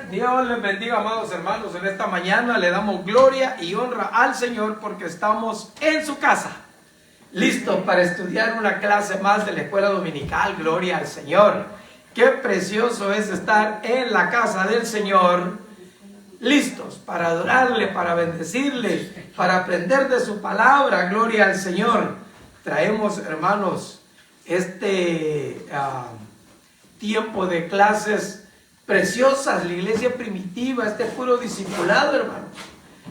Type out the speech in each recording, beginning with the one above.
Dios les bendiga, amados hermanos. En esta mañana le damos gloria y honra al Señor porque estamos en su casa, listos para estudiar una clase más de la escuela dominical. Gloria al Señor. Qué precioso es estar en la casa del Señor, listos para adorarle, para bendecirle, para aprender de su palabra. Gloria al Señor. Traemos, hermanos, este tiempo de clases preciosas, la iglesia primitiva, este puro discipulado, hermanos.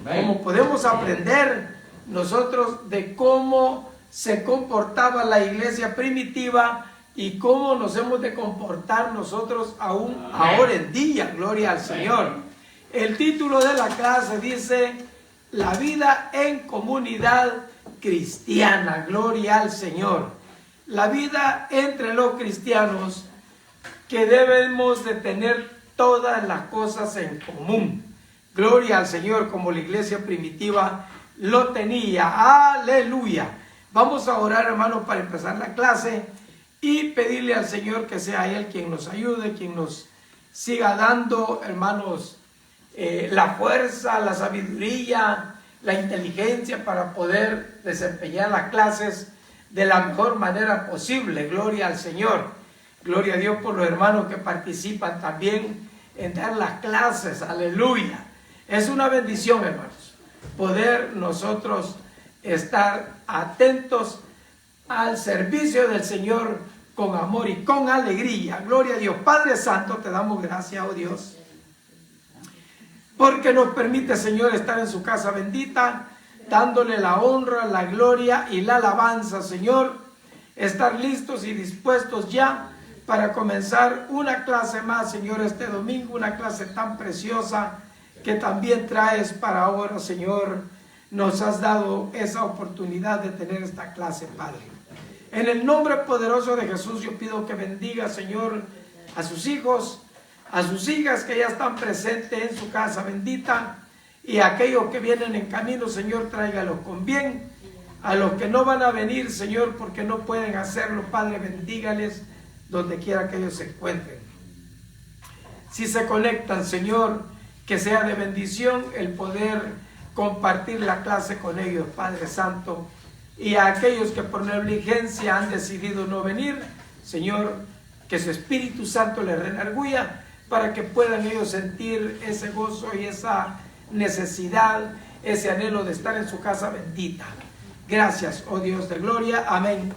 Como podemos aprender nosotros de cómo se comportaba la iglesia primitiva y cómo nos hemos de comportar nosotros aún ahora en día. Gloria al Señor. El título de la clase dice: la vida en comunidad cristiana. Gloria al Señor. La vida entre los cristianos, que debemos de tener todas las cosas en común. Gloria al Señor, como la iglesia primitiva lo tenía. Aleluya. Vamos a orar, hermanos, para empezar la clase y pedirle al Señor que sea Él quien nos ayude, quien nos siga dando, hermanos, la fuerza, la sabiduría, la inteligencia para poder desempeñar las clases de la mejor manera posible. Gloria al Señor. Gloria a Dios por los hermanos que participan también en dar las clases. Aleluya. Es una bendición, hermanos, poder nosotros estar atentos al servicio del Señor con amor y con alegría. Gloria a Dios. Padre Santo, te damos gracias, oh Dios, porque nos permite, Señor, estar en su casa bendita, dándole la honra, la gloria y la alabanza, Señor. Estar listos y dispuestos ya para comenzar una clase más, Señor, este domingo, una clase tan preciosa que también traes para ahora, Señor. Nos has dado esa oportunidad de tener esta clase, Padre. En el nombre poderoso de Jesús, yo pido que bendiga, Señor, a sus hijos, a sus hijas que ya están presentes en su casa bendita, y a aquellos que vienen en camino, Señor, tráigalos con bien. A los que no van a venir, Señor, porque no pueden hacerlo, Padre, bendígales donde quiera que ellos se encuentren. Si se conectan, Señor, que sea de bendición el poder compartir la clase con ellos, Padre Santo. Y a aquellos que por negligencia han decidido no venir, Señor, que su Espíritu Santo les redarguya para que puedan ellos sentir ese gozo y esa necesidad, ese anhelo de estar en su casa bendita. Gracias, oh Dios de gloria. Amén.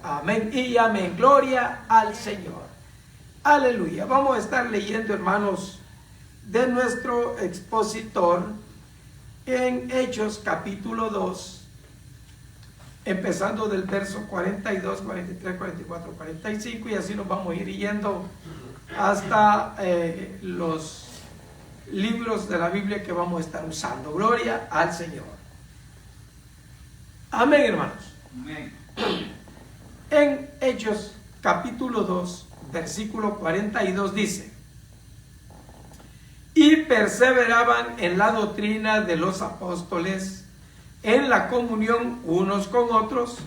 Amén y amén. Gloria al Señor. Aleluya. Vamos a estar leyendo, hermanos, de nuestro expositor en Hechos capítulo 2, empezando del verso 42, 43, 44, 45, y así nos vamos a ir yendo hasta los libros de la Biblia que vamos a estar usando. Gloria al Señor. Amén, hermanos. Amén. En Hechos capítulo 2, versículo 42 dice: y perseveraban en la doctrina de los apóstoles, en la comunión unos con otros,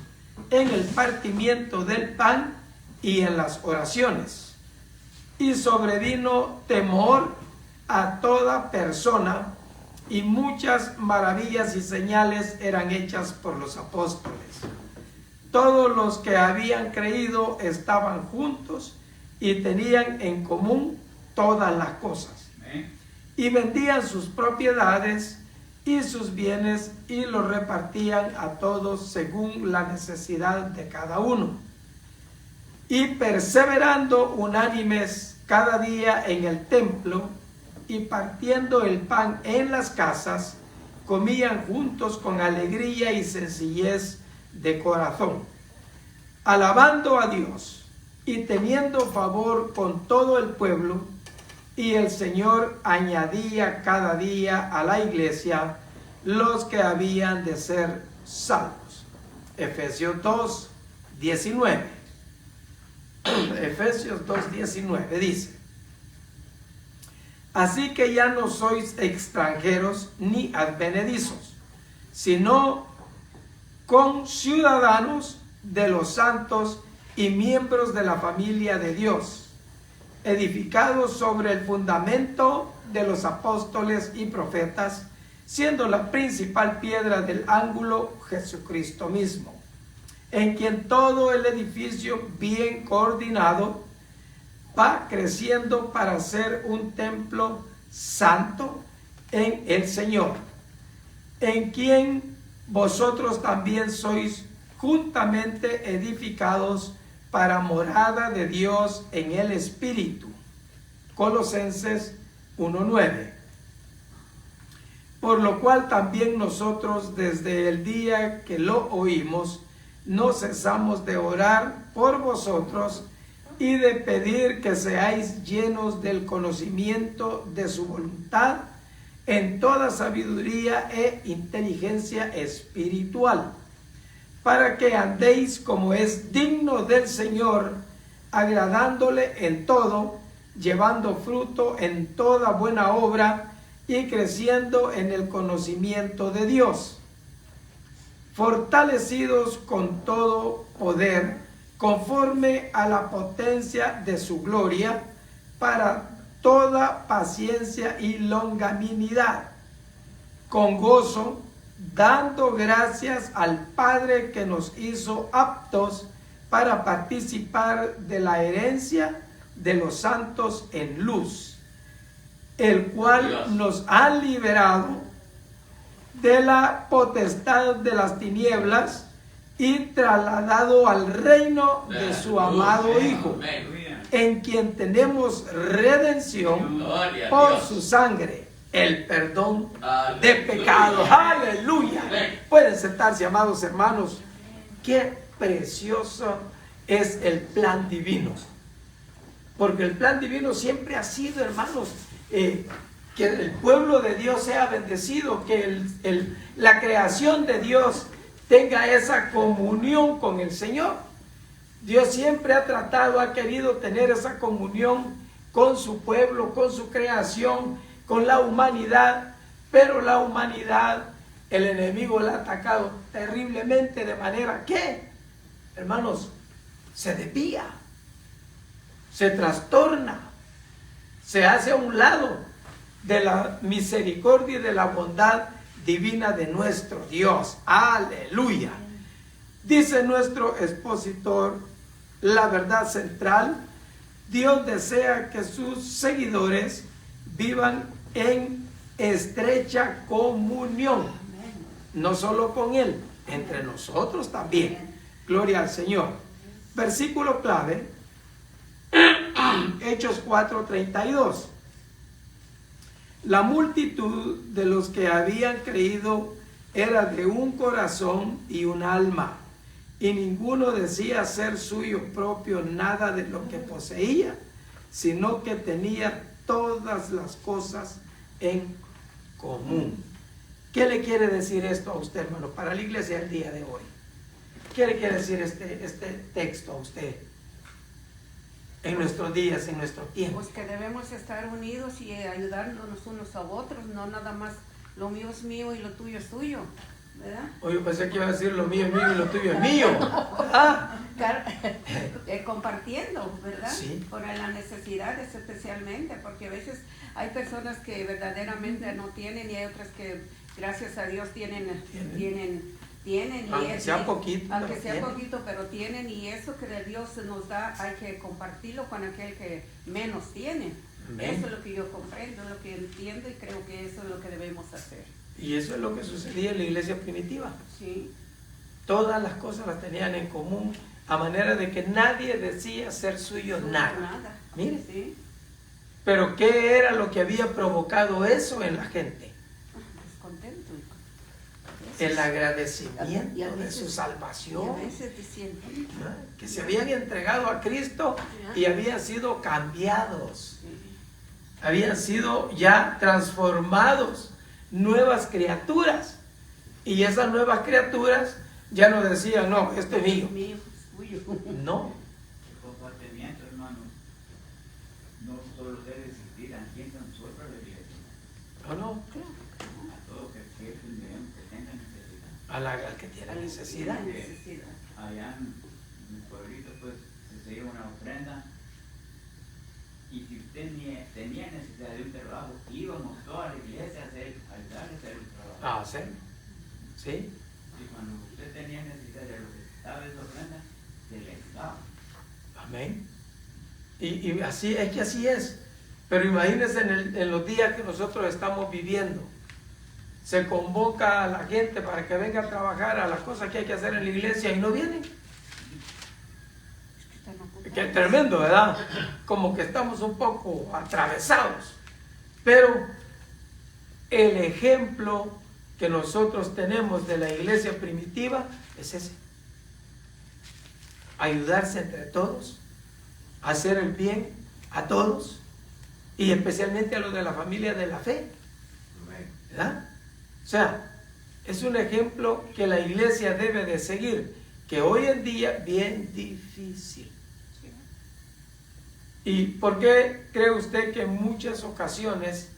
en el partimiento del pan y en las oraciones. Y sobrevino temor a toda persona, y muchas maravillas y señales eran hechas por los apóstoles. Todos los que habían creído estaban juntos y tenían en común todas las cosas. Y vendían sus propiedades y sus bienes y los repartían a todos según la necesidad de cada uno. Y perseverando unánimes cada día en el templo y partiendo el pan en las casas, comían juntos con alegría y sencillez de corazón, alabando a Dios y teniendo favor con todo el pueblo. Y el Señor añadía cada día a la iglesia los que habían de ser salvos. Efesios 2, 19. Efesios 2, 19 dice: así que ya no sois extranjeros ni advenedizos, sino conciudadanos de los santos y miembros de la familia de Dios, edificados sobre el fundamento de los apóstoles y profetas, siendo la principal piedra del ángulo Jesucristo mismo, en quien todo el edificio bien coordinado va creciendo para ser un templo santo en el Señor, en quien vosotros también sois juntamente edificados para morada de Dios en el Espíritu. Colosenses 1:9. Por lo cual también nosotros desde el día que lo oímos, no cesamos de orar por vosotros y de pedir que seáis llenos del conocimiento de su voluntad en toda sabiduría e inteligencia espiritual, para que andéis como es digno del Señor, agradándole en todo, llevando fruto en toda buena obra y creciendo en el conocimiento de Dios, fortalecidos con todo poder, conforme a la potencia de su gloria, para toda paciencia y longanimidad, con gozo, dando gracias al Padre que nos hizo aptos para participar de la herencia de los santos en luz, el cual nos ha liberado de la potestad de las tinieblas y trasladado al reino de su amado Hijo, en quien tenemos redención por su sangre, el perdón de pecados. Aleluya. Pueden sentarse, amados hermanos. Qué precioso es el plan divino, porque el plan divino siempre ha sido, hermanos, que el pueblo de Dios sea bendecido, que la creación de Dios tenga esa comunión con el Señor. Dios siempre ha tratado, ha querido tener esa comunión con su pueblo, con su creación, con la humanidad, pero la humanidad, el enemigo la ha atacado terriblemente, de manera que, hermanos, se desvía, se trastorna, se hace a un lado de la misericordia y de la bondad divina de nuestro Dios. Aleluya. Dice nuestro expositor, la verdad central: Dios desea que sus seguidores vivan en estrecha comunión, no solo con Él, entre nosotros también. Gloria al Señor. Versículo clave, Hechos 4:32. La multitud de los que habían creído era de un corazón y un alma, y ninguno decía ser suyo propio nada de lo que poseía, sino que tenía todas las cosas en común. ¿Qué le quiere decir esto a usted, hermano, para la iglesia el día de hoy? ¿Qué le quiere decir este texto a usted en nuestros días, en nuestro tiempo? Pues que debemos estar unidos y ayudarnos unos a otros, no nada más lo mío es mío y lo tuyo es tuyo, ¿verdad? Oye, pensé que iba a decir lo mío es mío y lo tuyo es mío. ¿Ah? Compartiendo, ¿verdad? Sí. Por las necesidades especialmente, porque a veces hay personas que verdaderamente no tienen y hay otras que gracias a Dios tienen Aunque sea poquito, aunque pero sea tienen. Poquito, pero tienen, y eso que Dios nos da hay que compartirlo con aquel que menos tiene. Amén. Eso es lo que yo comprendo, lo que entiendo, y creo que eso es lo que debemos hacer. Y eso es lo que sucedía en la iglesia primitiva. Sí. Todas las cosas las tenían en común, a manera de que nadie decía ser suyo nada. Mire, Sí. pero ¿qué era lo que había provocado eso en la gente? Descontento. El agradecimiento Y a de veces- su Y salvación, a veces diciendo, que se habían entregado a Cristo y habían sido cambiados, habían sido ya transformados, nuevas criaturas. Y esas nuevas criaturas ya no decían, no, esto es mío. mío, es tuyo. No, El compartimiento, hermano, no solo debe existir aquí en nosotros la iglesia, no, no, a todo que tenga necesidad. al que tiene necesidad. La necesidad. Allá en mi pueblito, pues, se iba una ofrenda y tenía necesidad de un trabajo, íbamos toda la iglesia a ayudarle a hacer el trabajo. A hacer. ¿Sí? Y cuando usted tenía necesidad de lo que estaba en su ofrenda, se le ayudaba. Amén. Y así es que así es. Pero imagínense en los días que nosotros estamos viviendo. Se convoca a la gente para que venga a trabajar a las cosas que hay que hacer en la iglesia y no vienen. Qué tremendo, ¿verdad? Como que estamos un poco atravesados. Pero el ejemplo que nosotros tenemos de la iglesia primitiva es ese. Ayudarse entre todos, hacer el bien a todos y especialmente a los de la familia de la fe. ¿Verdad? O sea, es un ejemplo que la iglesia debe de seguir, que hoy en día es bien difícil. ¿Y por qué cree usted que en muchas ocasiones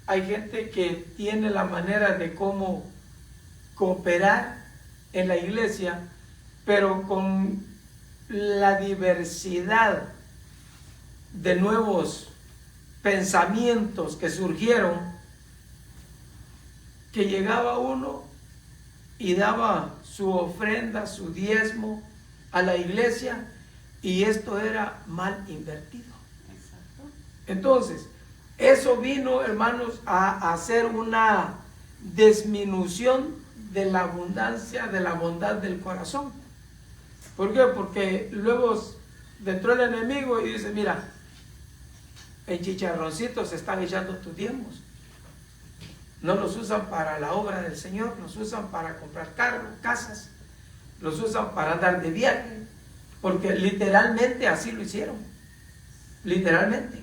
hay gente que tiene la manera de cómo cooperar en la iglesia, pero con la diversidad de nuevos pensamientos que surgieron, que llegaba uno y daba su ofrenda, su diezmo a la iglesia, y esto era mal invertido? Exacto. Entonces, eso vino, hermanos, a hacer una disminución de la abundancia, de la bondad del corazón. ¿Por qué? Porque luego entró el enemigo y dice: mira, en chicharroncitos se están echando tus diezmos. No los usan para la obra del Señor, los usan para comprar carros, casas, los usan para andar de viaje, porque literalmente así lo hicieron. Literalmente.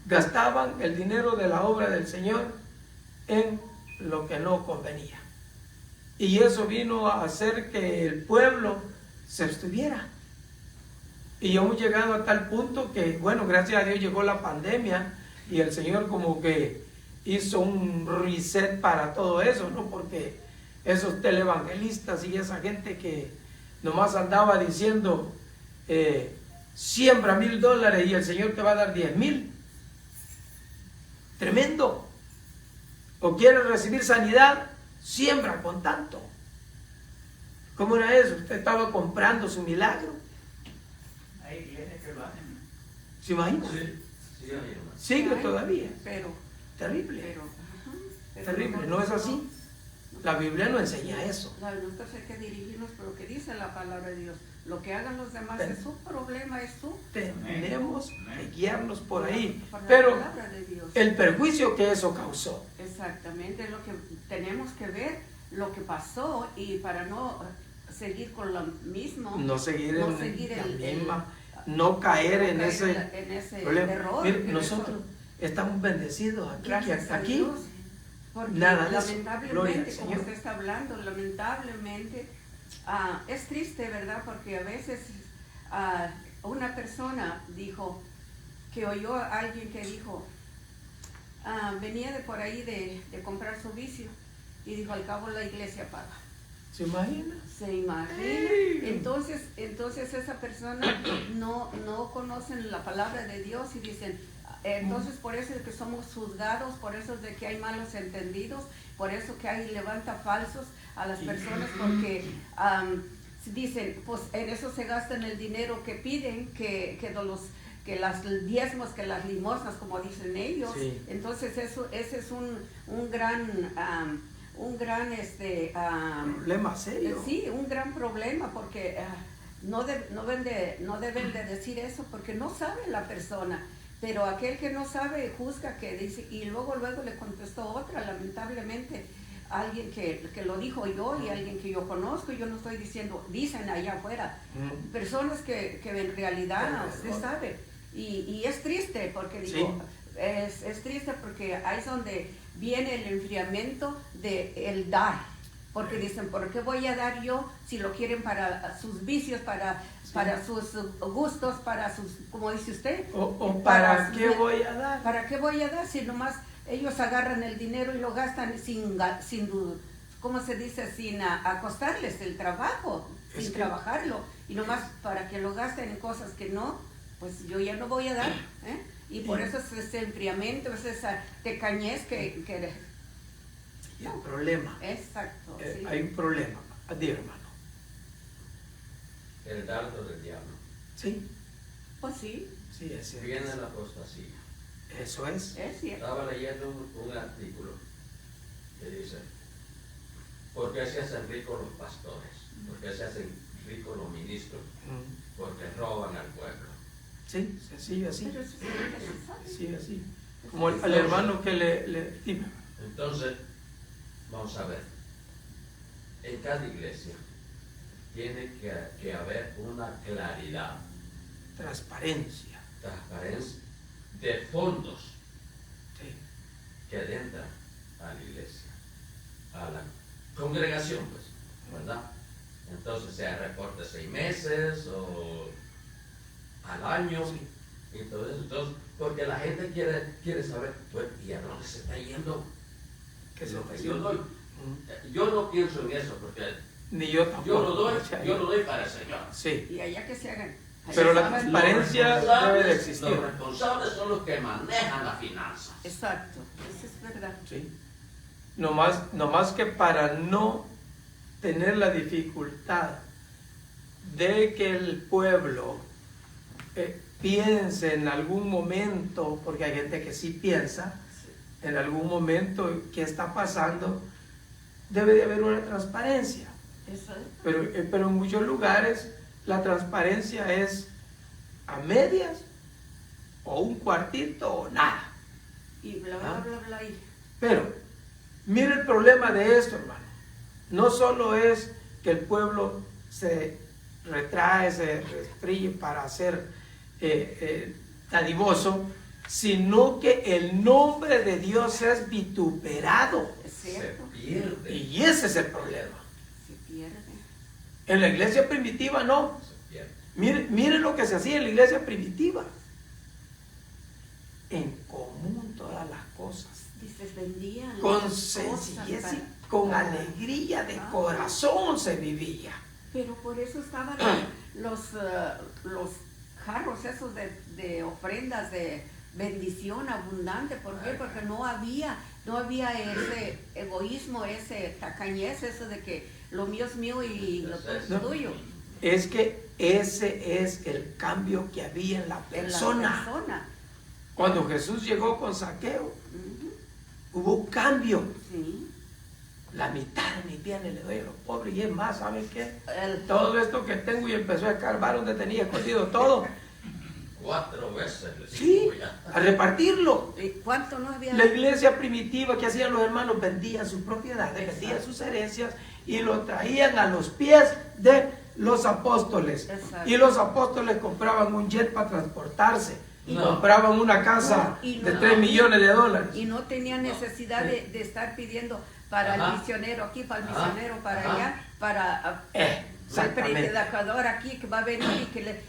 Gastaban el dinero de la obra del Señor en lo que no convenía. Y eso vino a hacer que el pueblo se abstuviera. Y hemos llegado a tal punto que, bueno, gracias a Dios llegó la pandemia y el Señor como que hizo un reset para todo eso, ¿no? Porque esos televangelistas y esa gente que nomás andaba diciendo, siembra $1,000 y el Señor te va a dar 10,000. Tremendo. O quieres recibir sanidad, siembra con tanto. ¿Cómo era eso? Usted estaba comprando su milagro. Hay iglesias que lo hacen. ¿Se imagina? Sí, hermano. Sigue todavía. Pero Terrible. pero Terrible. No es así. La Biblia no enseña eso. Nosotros hay que dirigirnos por lo que dice la palabra de Dios. Lo que hagan los demás es su problema, es su. Tenemos que guiarnos por ahí. Por la Pero palabra de Dios. el perjuicio que eso causó. Exactamente, es lo que tenemos que ver, lo que pasó, y para no seguir con lo mismo. No seguir no en seguir la el- misma. No caer en ese problema. error. Mire, nosotros estamos bendecidos aquí. Gracias a Aquí Dios. Porque nada de eso. Gloria lamentablemente, al como Señor. usted está hablando, lamentablemente es triste, ¿verdad? Porque a veces una persona dijo, que oyó a alguien que dijo, venía de por ahí de comprar su vicio, y dijo: al cabo la iglesia paga. ¿Se imagina? Se imagina. Entonces esa persona no conocen la palabra de Dios y dicen, entonces por eso es que somos juzgados, por eso es de que hay malos entendidos, por eso que hay levanta falsos a las personas, porque dicen, pues en eso se gastan el dinero que piden, que las diezmos, que las limosnas, como dicen ellos. Sí. Entonces ese es un gran Problema serio. sí, un gran problema, porque no deben de decir eso, porque no sabe la persona. Pero aquel que no sabe juzga, que dice, y luego le contestó otra, lamentablemente, alguien que lo dijo yo y alguien que yo conozco. Yo no estoy diciendo, dicen allá afuera, personas que en realidad usted sabe, y es triste, porque digo, Sí. es triste, porque ahí es donde viene el enfriamiento del dar, porque dicen, ¿por qué voy a dar yo si lo quieren para sus vicios, para sus gustos, para sus, como dice usted? ¿O para qué voy a dar? ¿Para qué voy a dar si nomás ellos agarran el dinero y lo gastan sin ¿cómo se dice? Sin acostarles el trabajo, sin trabajarlo, y nomás para que lo gasten en cosas que no, pues yo ya no voy a dar, Y por eso es ese enfriamiento, es esa tecañez que Y el problema, exacto, sí. hay un problema. Diga, hermano. El dardo del diablo. Sí, Pues sí, sí, es cierto. Viene la apostasía. Eso es. es cierto. Estaba leyendo un artículo que dice, ¿por qué se hacen ricos los pastores? ¿Por qué se hacen ricos los ministros? Mm. Porque roban al pueblo. Sí, sencillo así. Pero eso es necesario. Sí, así. Como al hermano que dime. Entonces, vamos a ver, en cada iglesia tiene que haber una claridad, Transparencia. transparencia de fondos Sí. que adentran a la iglesia, a la congregación, pues, ¿verdad? Entonces, sea reporte 6 meses o al año, Sí. y todo eso. Entonces, porque la gente quiere saber, pues, ¿y a dónde se está yendo? Que se Lo te que yo dio. doy. Yo no pienso en eso, porque Ni yo tampoco. yo lo doy para el Señor. Sí. Y allá que se hagan. Pero la Saben- transparencia debe de existir. Los responsables son los que manejan las finanzas. Exacto, eso es verdad. Sí. Nomás que para no tener la dificultad de que el pueblo piense en algún momento, porque hay gente que sí piensa, en algún momento qué está pasando, debe de haber una transparencia. Eso es. Pero en muchos lugares la transparencia es a medias o un cuartito o nada. Y bla, bla, bla, bla. Y Pero mire el problema de esto, hermano. No solo es que el pueblo se retrae, se restringe para ser dadivoso, sino que el nombre de Dios es vituperado. es Se cierto, pierde. Y ese es el problema. se pierde. En la iglesia primitiva no. Se pierde. Mire lo que se hacía en la iglesia primitiva. En común todas las cosas. Dices, vendían Con las sencillez cosas y con alegría de corazón se vivía. Pero por eso estaban los jarros esos de ofrendas de bendición abundante. ¿Por qué? Porque no había ese egoísmo, ese tacañez, eso de que lo mío es mío y lo tuyo es No. tuyo. Es que ese es el cambio que había en la En la persona. persona. Cuando Jesús llegó con Saqueo, Ujú, hubo un cambio. sí. La mitad de mis bienes le doy a los pobres y es más, ¿saben qué? El- Todo esto que tengo, y empezó a escarbar donde tenía escondido todo. 4 veces les Sí, digo ya. a repartirlo. ¿Y ¿Cuánto no había? La iglesia primitiva, que hacían los hermanos? Vendían sus propiedades, vendían Exacto. sus herencias y lo traían a los pies de los apóstoles. Exacto. Y los apóstoles compraban un jet para transportarse. Y No. compraban una casa No, y de no. 3 millones de dólares. Y no tenía necesidad de estar pidiendo para Ajá. el misionero aquí, para el Ajá. misionero para Ajá. allá, para el Exactamente. predicador aquí que va a venir y que le,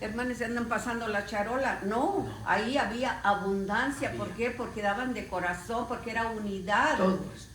hermanos, se andan pasando la charola. No, ahí había abundancia. ¿Por qué? Porque daban de corazón, porque era unidad.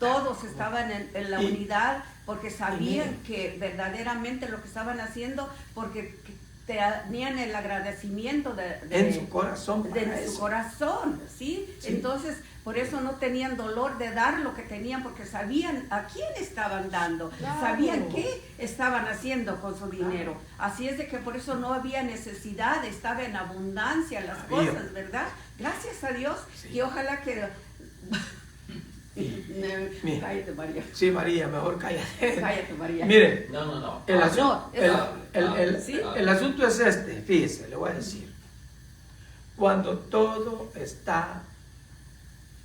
Todos estaban en la Y- unidad, porque sabían miren. que verdaderamente lo que estaban haciendo, porque tenían el agradecimiento En su corazón para de su eso. corazón, ¿sí? Sí. Entonces, por eso no tenían dolor de dar lo que tenían, porque sabían a quién estaban dando, Claro. sabían qué estaban haciendo con su dinero. Así es de que por eso no había necesidad, estaba en abundancia las Había. cosas, ¿verdad? Gracias a Dios, Sí. y ojalá que... Mira. Cállate, María. Sí, María, mejor cállate. Cállate, María. Mire, No. el, asunto, No, ¿sí? el asunto es este, fíjese, le voy a decir. Cuando todo está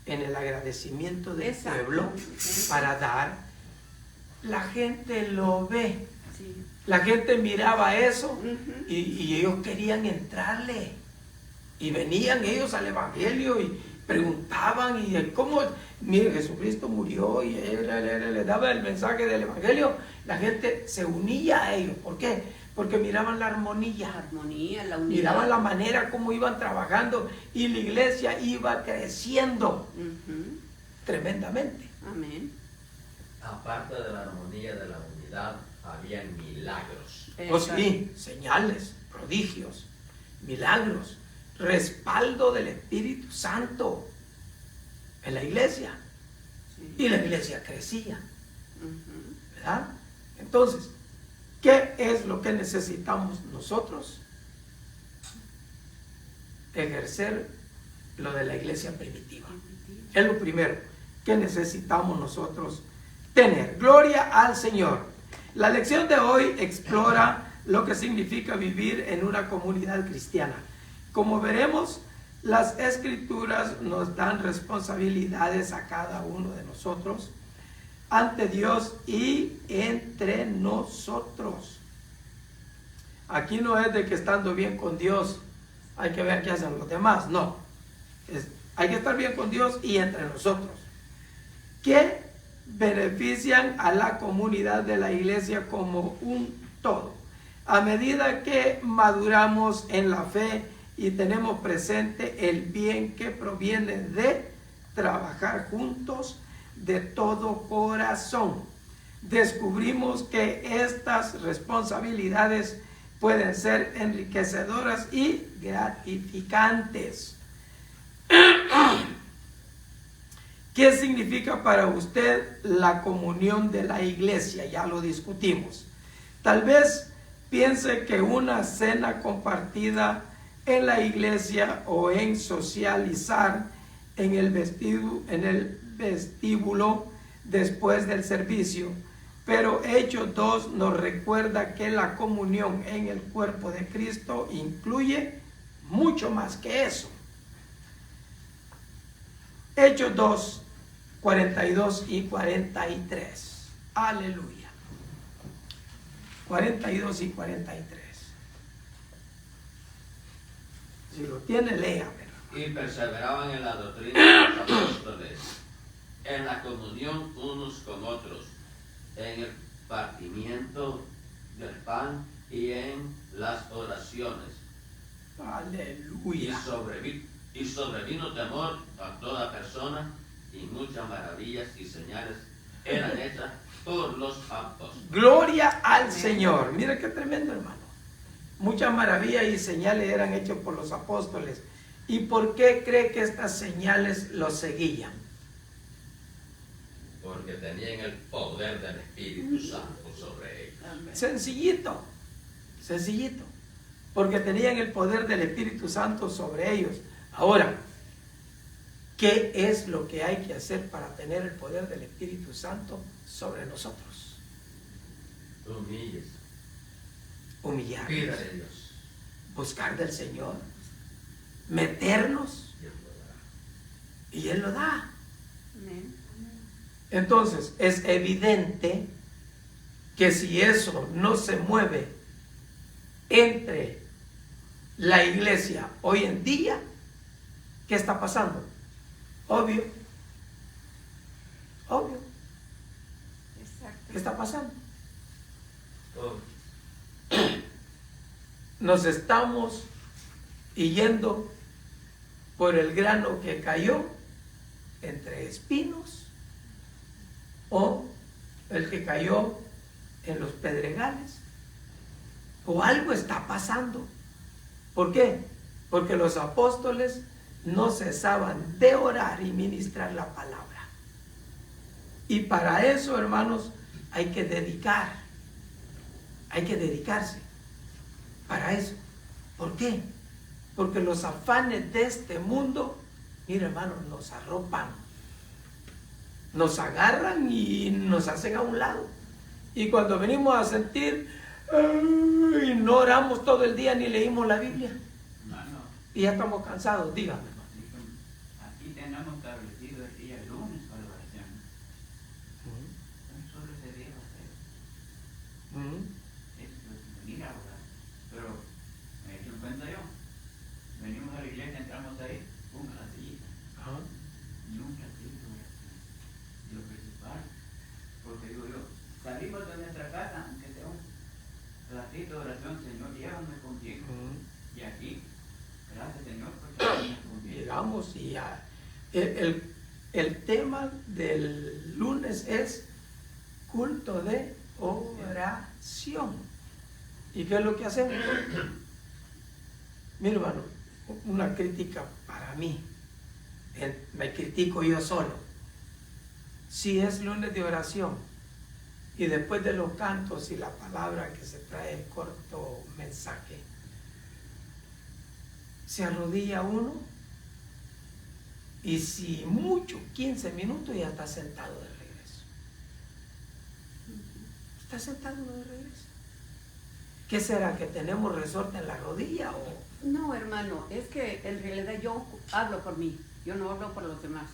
en el agradecimiento del Exacto. pueblo Sí. para dar, la gente lo ve. Sí. La gente miraba eso Ujú. y ellos querían entrarle. Y venían ellos al Evangelio y preguntaban, y cómo, mire, Jesucristo murió y él le daba el mensaje del Evangelio. La gente se unía a ellos. ¿Por qué? Porque miraban la La armonía, armonía, la unidad. miraban la manera como iban trabajando y la iglesia iba creciendo Ujú. tremendamente. Amén. Aparte de la armonía, de la unidad, había milagros. O sí, señales, prodigios, milagros. respaldo del Espíritu Santo en la iglesia. Sí. Y la iglesia crecía, Ujú. ¿verdad? Entonces, ¿qué es lo que necesitamos nosotros? Ejercer lo de la iglesia primitiva. Es lo primero que necesitamos nosotros tener. Gloria al Señor. La lección de hoy explora lo que significa vivir en una comunidad cristiana. Como veremos, las escrituras nos dan responsabilidades a cada uno de nosotros ante Dios y entre nosotros. Aquí no es de que estando bien con Dios hay que ver qué hacen los demás, no. Hay que estar bien con Dios y entre nosotros, que benefician a la comunidad de la iglesia como un todo. A medida que maduramos en la fe y tenemos presente el bien que proviene de trabajar juntos de todo corazón, descubrimos que estas responsabilidades pueden ser enriquecedoras y gratificantes. ¿Qué significa para usted la comunión de la iglesia? Ya lo discutimos. Tal vez piense que una cena compartida en la iglesia o en socializar en el vestíbulo después del servicio, pero Hechos 2 nos recuerda que la comunión en el cuerpo de Cristo incluye mucho más que eso. Hechos 2, 42 y 43. Aleluya. 42 y 43. Si lo tiene, léame. Y perseveraban en la doctrina de los apóstoles, en la comunión unos con otros, en el partimiento del pan y en las oraciones. Aleluya. Y sobrevino temor a toda persona, y muchas maravillas y señales eran hechas por los apóstoles. Gloria al Señor. Mira qué tremendo, hermano. Muchas maravillas y señales eran hechas por los apóstoles. ¿Y por qué cree que estas señales los seguían? Porque tenían el poder del Espíritu Santo sobre ellos. Amén. Sencillito, sencillito. Porque tenían el poder del Espíritu Santo sobre ellos. Ahora, ¿qué es lo que hay que hacer para tener el poder del Espíritu Santo sobre nosotros? Humilles. Humillarnos, Pídale a Dios. buscar del Señor, meternos, y Él lo da. Amén. Entonces, es evidente que si eso no se mueve entre la iglesia hoy en día, ¿qué está pasando? Obvio. Exacto. ¿Qué está pasando? Oh, Nos estamos yendo por el grano que cayó entre espinos o el que cayó en los pedregales, o algo está pasando. ¿Por qué? Porque los apóstoles no cesaban de orar y ministrar la palabra. Y para eso, hermanos, hay que dedicarse para eso. ¿Por qué? Porque los afanes de este mundo, mira, hermano, nos arropan, nos agarran y nos hacen a un lado. Y cuando venimos a sentir, no oramos todo el día ni leímos la Biblia. Hermano, Y ya estamos cansados, dígame, hermano. aquí tenemos establecido el día lunes para la oración. Solo ese día va a ser. Es venir a orar. Pero me he hecho cuenta yo. Venimos a la iglesia, entramos ahí, ponga la sillita. Ajá. Ni un ratito de oración. Y lo principal, porque digo yo, salimos de nuestra casa, aunque sea un ratito de oración, Señor, llévame contigo. Y aquí, gracias Señor, porque llévame contigo. Llegamos y ya. El tema del lunes es culto de oración. ¿Y qué es lo que hacemos? Mira, hermano, una crítica para mí. Me critico yo solo. Si es lunes de oración y después de los cantos y la palabra que se trae el corto mensaje, se arrodilla uno y si mucho, 15 minutos ya está sentado de regreso. Está sentado de regreso. ¿Qué será? ¿Que tenemos resorte en la rodilla o...? No, hermano, es que en realidad yo hablo por mí, yo no hablo por los demás,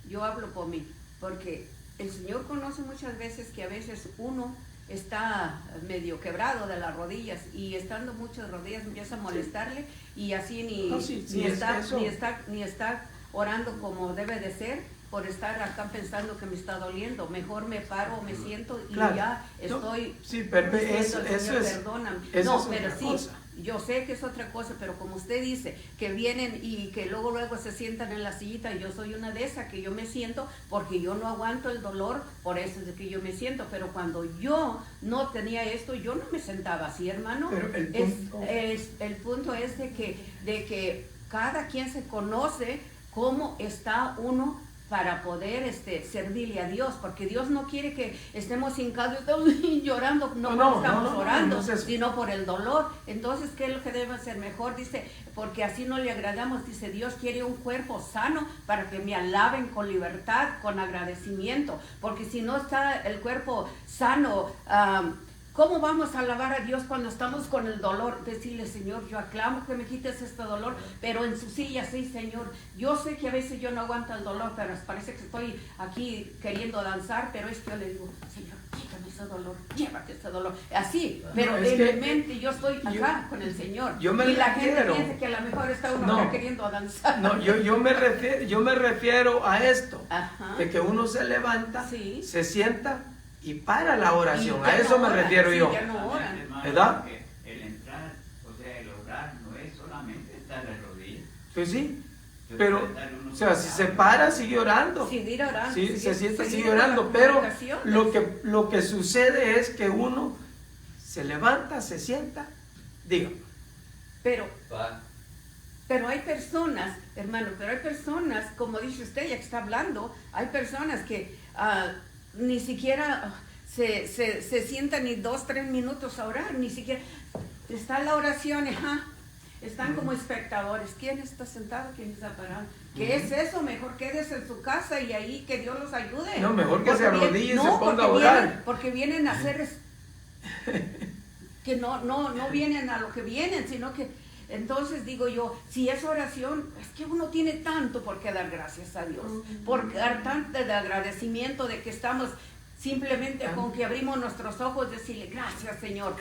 yo hablo por mí, porque el Señor conoce muchas veces que a veces uno está medio quebrado de las rodillas y estando muchas rodillas empieza a molestarle y así ni está orando como debe de ser por estar acá pensando que me está doliendo. Mejor me paro, me siento y claro, ya estoy. Sí, pero eso es. Perdóname. Eso no, es pero otra sí. cosa. Yo sé que es otra cosa, pero como usted dice, que vienen y que luego se sientan en la sillita, yo soy una de esas, que yo me siento porque yo no aguanto el dolor, por eso es de que yo me siento, pero cuando yo no tenía esto, yo no me sentaba así, hermano. Pero el punto es de que cada quien se conoce cómo está uno para poder servirle a Dios, porque Dios no quiere que estemos hincados y llorando, no estamos orando, sino por el dolor. Entonces, ¿qué es lo que debe hacer? Mejor, dice, porque así no le agradamos, dice, Dios quiere un cuerpo sano para que me alaben con libertad, con agradecimiento, porque si no está el cuerpo sano, ¿cómo vamos a alabar a Dios cuando estamos con el dolor? Decirle, Señor, yo aclamo que me quites este dolor, pero en su silla, sí, Señor. Yo sé que a veces yo no aguanto el dolor, pero parece que estoy aquí queriendo danzar, pero es que yo le digo, Señor, quítame ese dolor, llévate ese dolor. Así, pero en mi mente yo estoy acá con el Señor. Y la gente piensa que a lo mejor está uno acá queriendo danzar. No, yo me refiero a esto, Ajá. de que uno se levanta, sí, se sienta y para la oración. A eso no me oran, refiero sí, yo. ya no oran. Hermano, ¿Verdad? El entrar, o sea, el orar no es solamente estar de rodillas. Pues sí, pero, o sea, si se para, sigue orando. Seguir orando. Sí, se sienta, sigue con orando, las pero comunicaciones. lo que sucede es que uno se levanta, se sienta, diga. Pero hay personas, hermano, como dice usted, ya que está hablando, hay personas que ni siquiera se sientan ni 2-3 minutos a orar, ni siquiera está la oración, están como espectadores. ¿Quién está sentado? ¿Quién está parado? ¿Qué es eso? Mejor quédese en su casa y ahí que Dios los ayude. No, mejor que se arrodille y se ponga a orar. Porque vienen a hacer que no vienen a lo que vienen, sino que entonces digo yo, si es oración, es que uno tiene tanto por qué dar gracias a Dios, por dar tanto de agradecimiento de que estamos simplemente con que abrimos nuestros ojos, decirle gracias, Señor,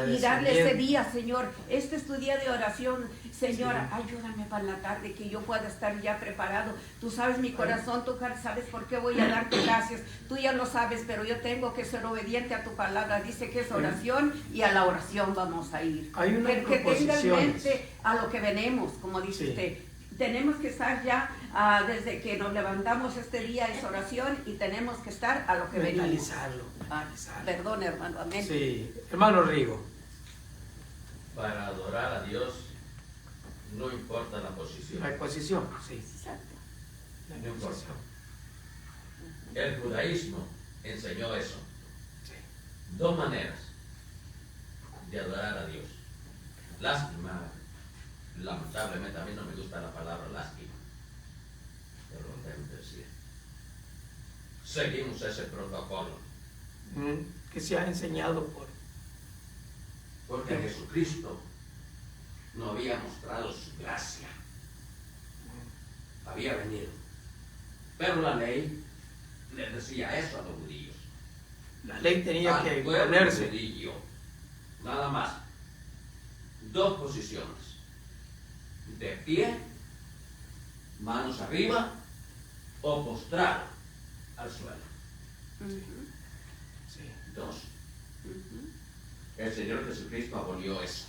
y darle ese día, Señor, este es tu día de oración, Señor, ayúdame para la tarde, que yo pueda estar ya preparado. Tú sabes mi corazón, tú sabes por qué voy a darte gracias, tú ya lo sabes, pero yo tengo que ser obediente a tu palabra. Dice que es oración y a la oración vamos a ir. Hay unas que tenga en proposiciones. mente a lo que venimos, como dice usted. Tenemos que estar ya, desde que nos levantamos este día es oración y tenemos que estar a lo que venimos. Mentalizarlo. Perdón, hermano, amén. Sí, hermano Rigo. Para adorar a Dios no importa la posición. La posición, sí. Exacto. No importa. El judaísmo enseñó eso. Sí. 2 maneras de adorar a Dios. Lamentablemente a mí no me gusta la palabra lástima, pero lo tengo que decir. Seguimos ese protocolo. Que se ha enseñado porque Jesucristo no había mostrado su gracia. Había venido. Pero la ley le decía eso a los judíos. La ley tenía Al que pueblo imponerse. judío. Nada más. 2 posiciones. De pie, manos arriba, o postrado al suelo. Sí. 2. El Señor Jesucristo abolió eso.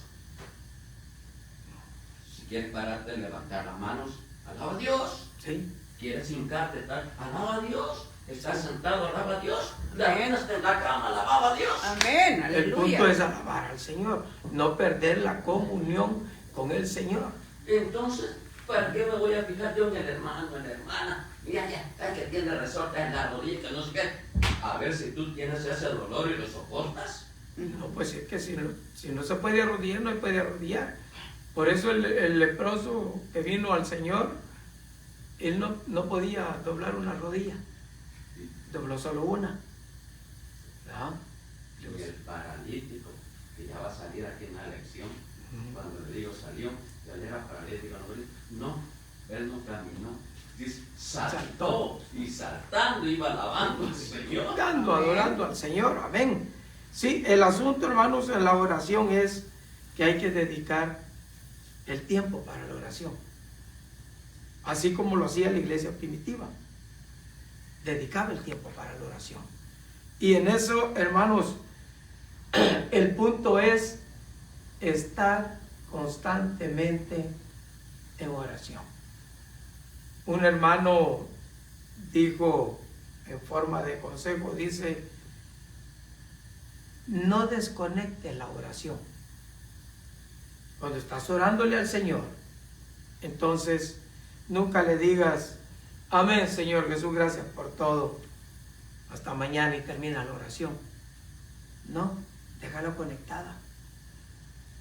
Si quieres pararte, levantar las manos, alaba a Dios. Sí. ¿Quieres hincarte, alaba a Dios? ¿Estás sentado, alaba a Dios? ¿Estás en la cama, alaba a Dios? Amén, El aleluya. punto es alabar al Señor, no perder la comunión con el Señor. Entonces, ¿para qué me voy a fijar yo en el hermano, en la hermana? Mira, ya, que tiene resortes en la rodilla, que no sé qué. A ver si tú tienes ese dolor y lo soportas. No, pues es que si no se puede arrodillar, no se puede arrodillar. Por eso el leproso que vino al Señor, él no podía doblar una rodilla, dobló solo una. ¿No? Y el paralítico, que ya va a salir aquí en la lección, cuando le digo salió, ya era paralítico, no, él no caminó, dice, saltó, y saltando iba alabando al Señor. Adorando al Señor, amén. Sí, el asunto, hermanos, en la oración es que hay que dedicar el tiempo para la oración, así como lo hacía la iglesia primitiva, dedicaba el tiempo para la oración. Y en eso, hermanos, el punto es estar constantemente en oración. Un hermano dijo en forma de consejo, dice, no desconectes la oración. Cuando estás orándole al Señor, entonces nunca le digas, amén, Señor Jesús, gracias por todo, hasta mañana, y termina la oración. No, déjala conectada.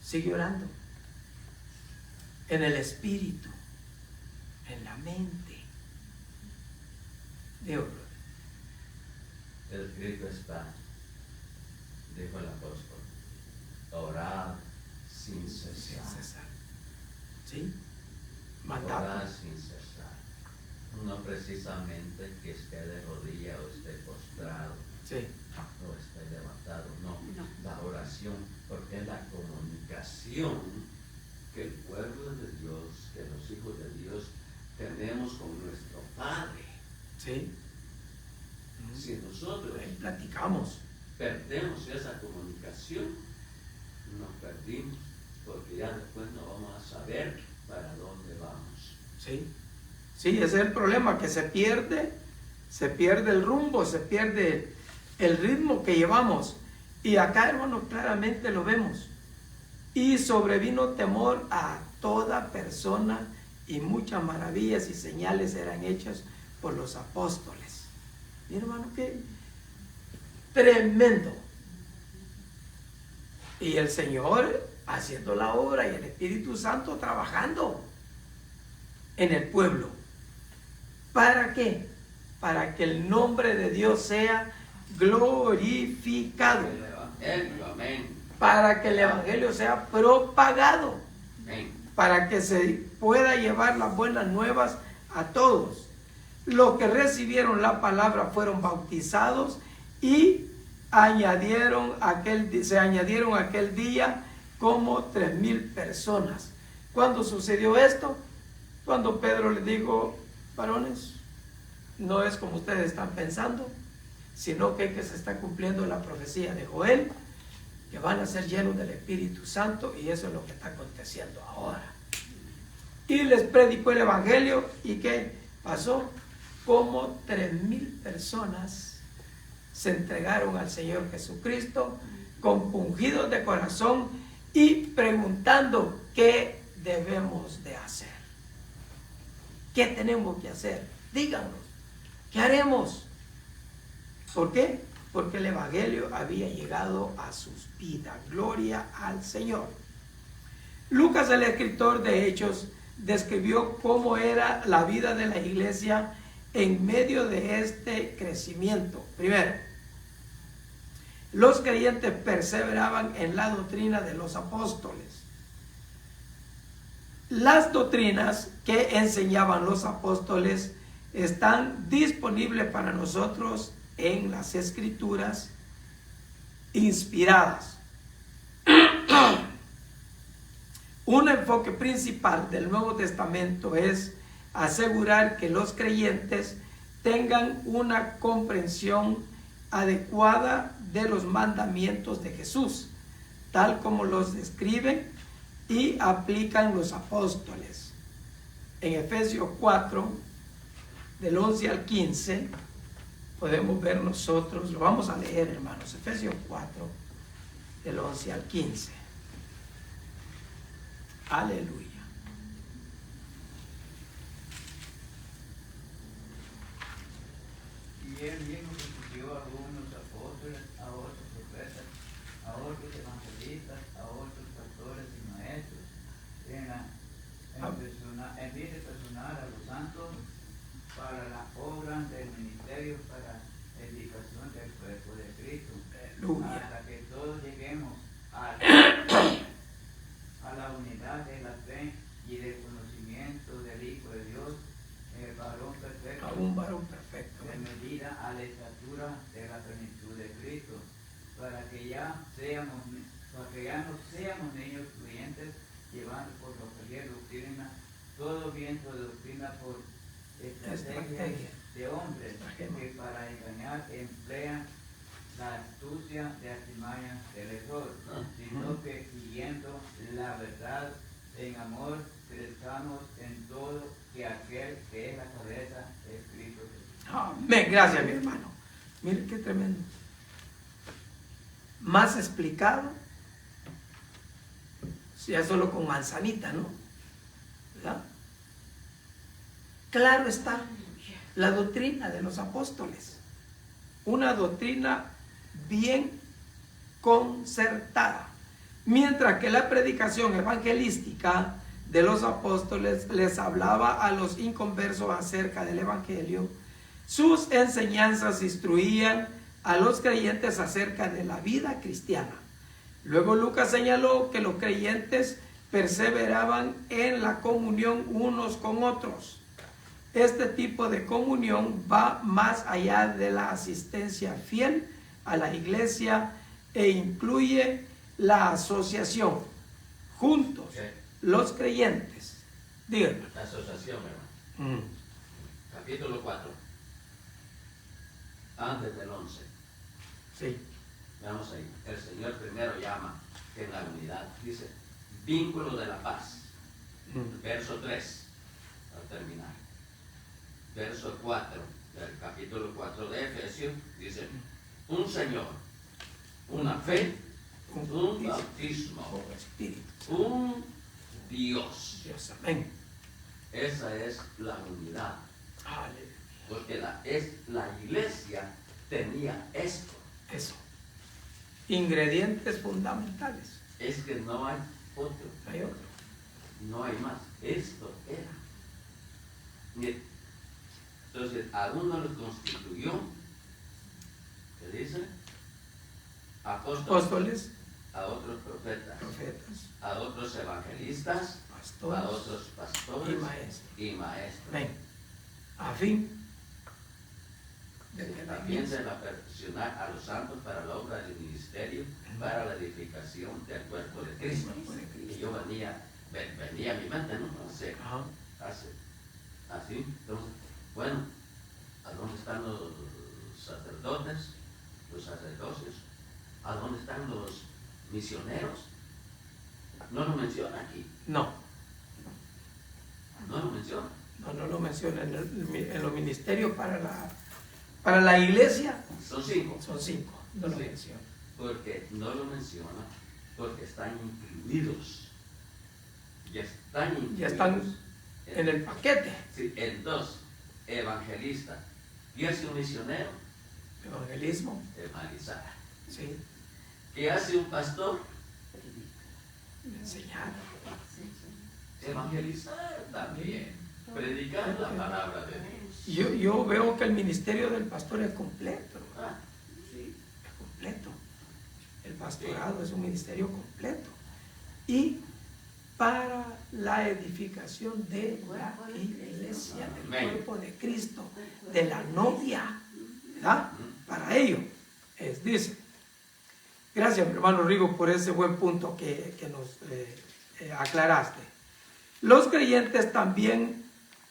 Sigue orando. En el espíritu, en la mente. Dios. El escrito está, dijo el apóstol, orad sin cesar. ¿Sí? Mandato. Orad sin cesar. No precisamente que esté de rodilla o esté postrado. Sí. O esté levantado, no. La oración, porque es la comunicación que el pueblo de Dios, que los hijos de Dios tenemos con nuestro Padre. Sí. Si nosotros Ahí platicamos. perdemos esa comunicación, nos perdimos, porque ya después no vamos a saber para dónde vamos. Sí. Sí, ese es el problema, que se pierde el rumbo, se pierde el ritmo que llevamos. Y acá, hermanos, claramente lo vemos. Y sobrevino temor a toda persona, y muchas maravillas y señales eran hechas por los apóstoles. Mi hermano, qué tremendo. Y el Señor haciendo la obra y el Espíritu Santo trabajando en el pueblo. ¿Para qué? Para que el nombre de Dios sea glorificado. El Evangelio, amén. Para que el Evangelio sea propagado. Amén. Para que se pueda llevar las buenas nuevas a todos. Los que recibieron la palabra fueron bautizados y se añadieron aquel día como 3,000 personas. ¿Cuándo sucedió esto? Cuando Pedro les dijo, varones, no es como ustedes están pensando, sino que se está cumpliendo la profecía de Joel, que van a ser llenos del Espíritu Santo, y eso es lo que está aconteciendo ahora. Y les predicó el Evangelio, y ¿qué pasó? Como 3,000 personas se entregaron al Señor Jesucristo, compungidos de corazón y preguntando qué debemos de hacer. ¿Qué tenemos que hacer? Díganos, ¿qué haremos? ¿Por qué? Porque el Evangelio había llegado a sus vidas. Gloria al Señor. Lucas, el escritor de Hechos, describió cómo era la vida de la iglesia en medio de este crecimiento. Primero, los creyentes perseveraban en la doctrina de los apóstoles. Las doctrinas que enseñaban los apóstoles están disponibles para nosotros en las Escrituras inspiradas. Un enfoque principal del Nuevo Testamento es asegurar que los creyentes tengan una comprensión adecuada de los mandamientos de Jesús, tal como los describen y aplican los apóstoles. En Efesios 4, del 11 al 15, podemos ver nosotros, lo vamos a leer, hermanos, Efesios 4, del 11 al 15. Aleluya. aquel mismo constituyó a unos apóstoles, a otros profetas, a otros evangelistas, a otros pastores y maestros, en vez de personal a los santos para la obra del ministerio, para edificación del cuerpo de Cristo, hasta que todos lleguemos a la unidad de la fe y del conocimiento del Hijo de Dios, el varón perfecto, A un varón perfecto. de medida a la estatura de la plenitud de Cristo, para que ya no seamos niños creyentes, llevando por cualquier doctrina, todo viento de doctrina por estrategia de hombres que para engañar emplean la astucia de artimañas del error, sino que siguiendo la verdad en amor crezcamos en todo que aquel que es la cabeza es Cristo Jesús. Amén. Gracias, mi hermano. Mire qué tremendo. Más explicado, ya solo con manzanita, ¿no? ¿Verdad? Claro está, la doctrina de los apóstoles, una doctrina bien concertada, mientras que la predicación evangelística de los apóstoles les hablaba a los inconversos acerca del evangelio. Sus enseñanzas instruían a los creyentes acerca de la vida cristiana. Luego Lucas señaló que los creyentes perseveraban en la comunión unos con otros. Este tipo de comunión va más allá de la asistencia fiel a la iglesia e incluye la asociación. Juntos, los creyentes. Díganme. La asociación, hermano. Capítulo 4. Antes del 11. Sí. Veamos ahí. El Señor primero llama en la unidad. Dice, vínculo de la paz. Verso 3. Al terminar. Verso 4 del capítulo 4 de Efesios. Dice, un Señor, una fe, un bautismo, Espíritu. un Dios. Dios, amén. Esa es la unidad. Aleluya. Porque la iglesia tenía esto. Eso. Ingredientes fundamentales. Es que no hay otro. Hay otro. No hay más. Esto era. Entonces, a uno lo constituyó, ¿qué dice? Apóstoles, a otros profetas, profetas, a otros evangelistas, pastores a otros pastores y maestros. Amén. A fin de que la También iglesia se va a perfeccionar a los santos para la obra del ministerio, para la edificación del cuerpo de Cristo. Y yo venía a mi mente, ¿no? Así, entonces, bueno, ¿a dónde están los sacerdotes, los sacerdocios? ¿A dónde están los misioneros? No lo menciona aquí. No No lo menciona. No lo menciona en los ministerios para la iglesia. Son 5. Son 5. No lo Sí. menciona. Porque no lo menciona, porque están incluidos. Ya están en el paquete. Sí, en 2, evangelista. ¿Qué hace un misionero? Evangelismo. Evangelizar. Sí. ¿Qué hace un pastor? Enseñar. Evangelizar también. Predicar la palabra de Dios. Yo veo que el ministerio del pastor es completo. Ah, Es completo. El pastorado es un ministerio completo. Y para la edificación de la iglesia, del cuerpo de Cristo, de la novia, ¿verdad? Para ello, dice. Gracias, mi hermano Rigo, por ese buen punto que nos aclaraste. Los creyentes también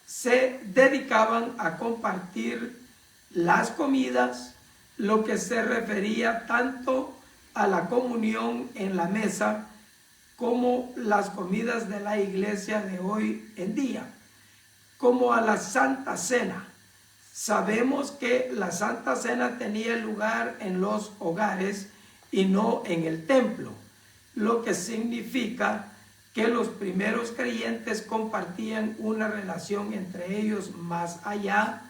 se dedicaban a compartir las comidas, lo que se refería tanto a la comunión en la mesa como las comidas de la iglesia de hoy en día, como a la Santa Cena. Sabemos que la Santa Cena tenía lugar en los hogares y no en el templo, lo que significa que los primeros creyentes compartían una relación entre ellos más allá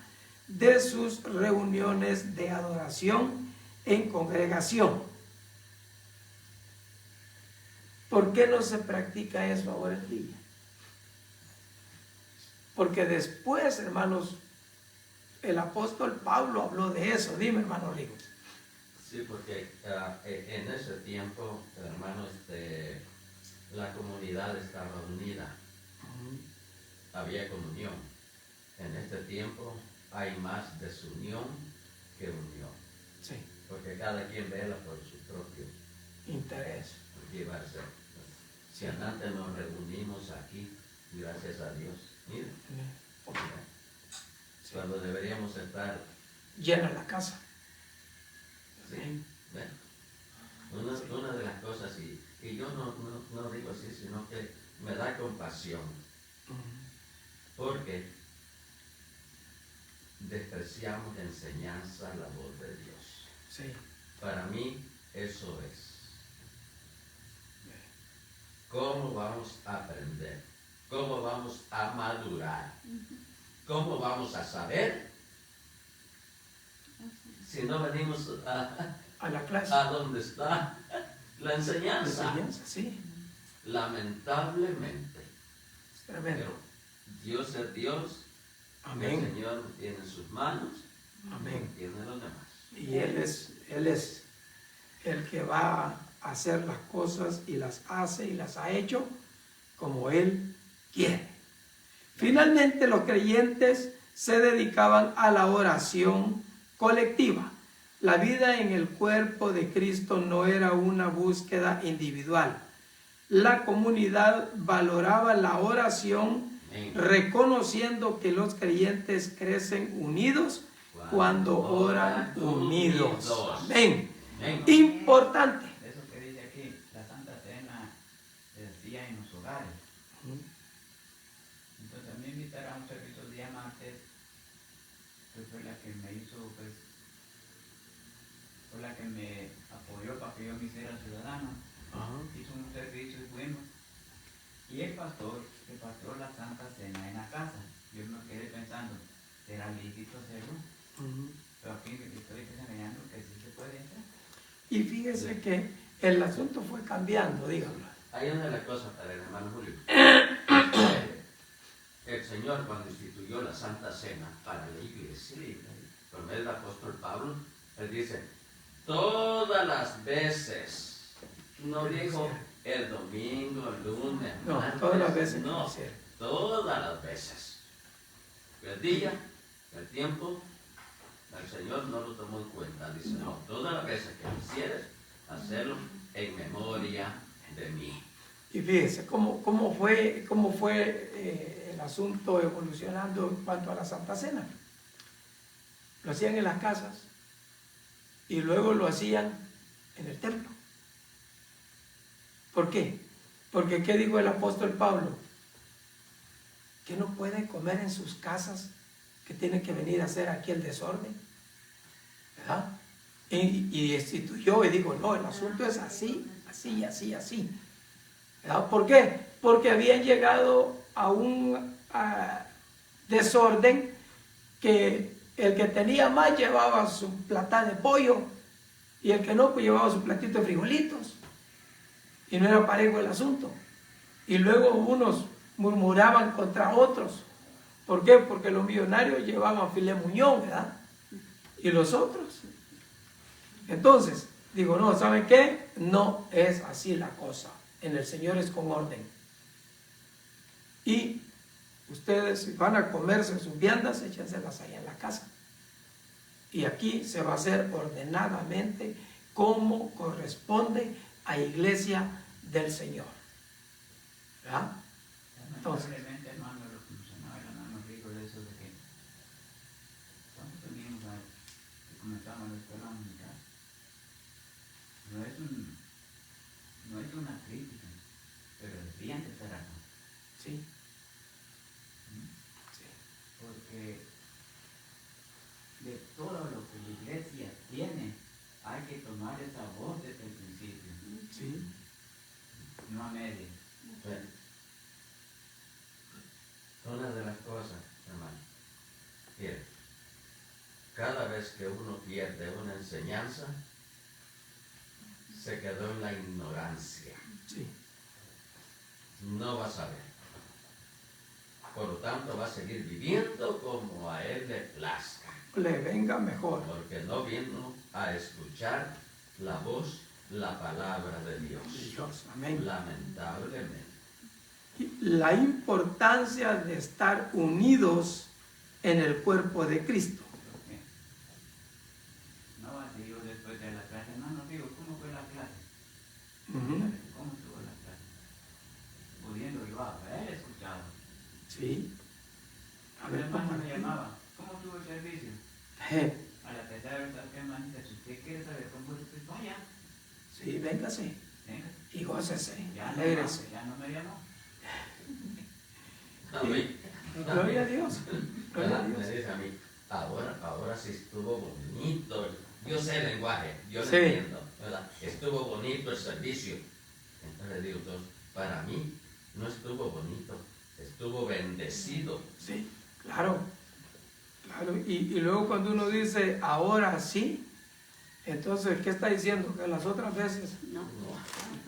de sus reuniones de adoración en congregación. ¿Por qué no se practica eso ahora en día? Porque después, hermanos, el apóstol Pablo habló de eso. Dime, hermano Rigo. Sí, porque en ese tiempo, hermano, la comunidad estaba unida. Había comunión. En este tiempo hay más desunión que unión. Sí. Porque cada quien vela por su propio Interés. llevarse. Si antes nos reunimos aquí, gracias a Dios, mira, cuando deberíamos estar Llena la casa. sí, una de las cosas, y yo no digo así, sino que me da compasión, porque despreciamos la enseñanza, la voz de Dios. Sí. Para mí, eso es. ¿Cómo vamos a aprender? ¿Cómo vamos a madurar? ¿Cómo vamos a saber si no venimos A la clase. a donde está la enseñanza? Sí. Lamentablemente. Es tremendo. Pero Dios es Dios. Amén. El Señor tiene en sus manos. Amén. Tiene los demás. Y Él es el que va a hacer las cosas y las hace y las ha hecho como Él quiere. Finalmente, los creyentes se dedicaban a la oración colectiva. La vida en el cuerpo de Cristo no era una búsqueda individual. La comunidad valoraba la oración, reconociendo que los creyentes crecen unidos cuando oran unidos. Amén. Importante. Eso que dice aquí, la Santa Cena se hacía en los hogares. Entonces a mí me invitaron a un servicio de diamantes, que fue la que me hizo, pues, fue la que me apoyó para que yo me hiciera ciudadano. Hizo un servicio bueno. Y el pastor la Santa Cena en la casa. Yo me quedé pensando, ¿será lícito hacerlo? Pero aquí me estoy enseñando que sí se puede hacer. Y fíjese que el asunto fue cambiando, dígalo. Hay una de las cosas para el hermano Julio. El Señor, cuando instituyó la Santa Cena para la iglesia, por medio del apóstol Pablo, él dice, todas las veces, no dijo el domingo, el lunes, No, martes, todas las veces. no, todas las veces. El día, el tiempo, el Señor no lo tomó en cuenta. Dice, no, todas las veces que quisieras hacerlo en memoria de mí. Y fíjese cómo fue el asunto evolucionando en cuanto a la Santa Cena. Lo hacían en las casas y luego lo hacían en el templo. ¿Por qué? Porque ¿qué dijo el apóstol Pablo? Que no pueden comer en sus casas, que tienen que venir a hacer aquí el desorden, ¿verdad? Y instituyó y dijo, no, el asunto es así, así, así, así, ¿verdad? ¿Por qué? Porque habían llegado a un desorden que el que tenía más llevaba su platá de pollo y el que no, pues llevaba su platito de frijolitos. Y no era parejo el asunto. Y luego unos murmuraban contra otros. ¿Por qué? Porque los millonarios llevaban filé muñón, ¿verdad? Y los otros. Entonces, digo, no, ¿saben qué? No es así la cosa. En el Señor es con orden. Y ustedes, si van a comerse sus viandas, échenselas ahí en la casa. Y aquí se va a hacer ordenadamente como corresponde a iglesia del Señor. ¿Verdad? Entonces, Lamentablemente, hermano, lo que mencionaba el hermano Rico, de eso de que cuando teníamos que comenzamos la escuela dominical, no es una crítica, pero deberían de estar acá. sí. Sí. Porque de todo lo que la iglesia tiene, hay que tomar esa voz desde el principio, Sí. no a media. Una de las cosas, hermano, miren, cada vez que uno pierde una enseñanza, se quedó en la ignorancia. Sí. No va a saber. Por lo tanto, va a seguir viviendo como a él le plazca. Le venga mejor. Porque no vino a escuchar la voz, la palabra de Dios. Dios, amén. Lamentablemente. La importancia de estar unidos en el cuerpo de Cristo. No, así yo después de la clase, no digo, ¿cómo fue la clase? Ujú. ¿Cómo estuvo la clase? Pudiendo yo haber escuchado. Sí. A El ver, hermano me compartir. llamaba, ¿cómo estuvo el servicio? Je. A la tercera vez, hermanita, si usted quiere saber cómo es, pues vaya. Sí, véngase Venga. y gócese, Ya alégrese. ya no me llamó. A mí, Gloria a Dios. Gloria a me Dios. dice a mí, ahora sí estuvo bonito. Yo sé el lenguaje, yo lo Sí. entiendo, ¿verdad? Estuvo bonito el servicio. Entonces le digo, para mí no estuvo bonito, estuvo bendecido. Sí, claro. Claro. Y luego cuando uno dice ahora sí, entonces, ¿qué está diciendo? Que las otras veces No.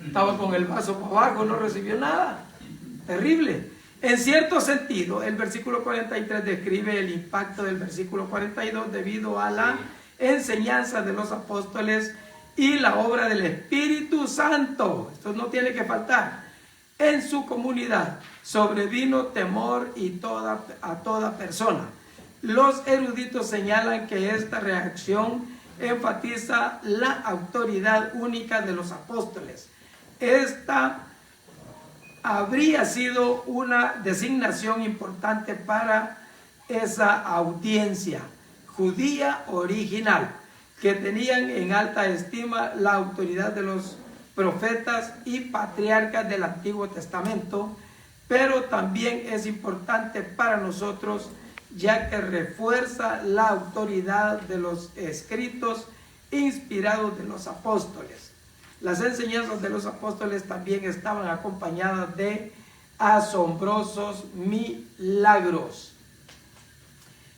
estaba con el vaso para abajo, no recibió nada. Terrible. En cierto sentido, el versículo 43 describe el impacto del versículo 42 debido a la enseñanza de los apóstoles y la obra del Espíritu Santo. Esto no tiene que faltar. En su comunidad sobrevino temor a toda persona. Los eruditos señalan que esta reacción enfatiza la autoridad única de los apóstoles. Esta habría sido una designación importante para esa audiencia judía original, que tenían en alta estima la autoridad de los profetas y patriarcas del Antiguo Testamento, pero también es importante para nosotros, ya que refuerza la autoridad de los escritos inspirados de los apóstoles. Las enseñanzas de los apóstoles también estaban acompañadas de asombrosos milagros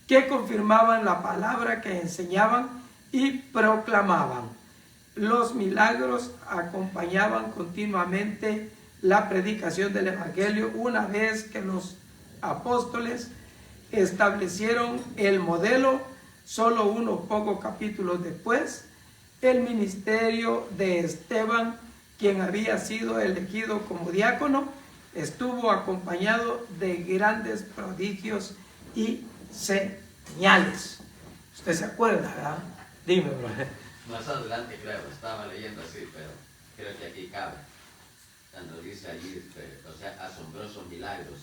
que confirmaban la palabra que enseñaban y proclamaban. Los milagros acompañaban continuamente la predicación del Evangelio una vez que los apóstoles establecieron el modelo. Solo unos pocos capítulos después, el ministerio de Esteban, quien había sido elegido como diácono, estuvo acompañado de grandes prodigios y señales. ¿Usted se acuerda, verdad? Dime, brother. Más adelante creo, estaba leyendo así, pero creo que aquí cabe. Cuando dice allí, o sea, asombrosos milagros.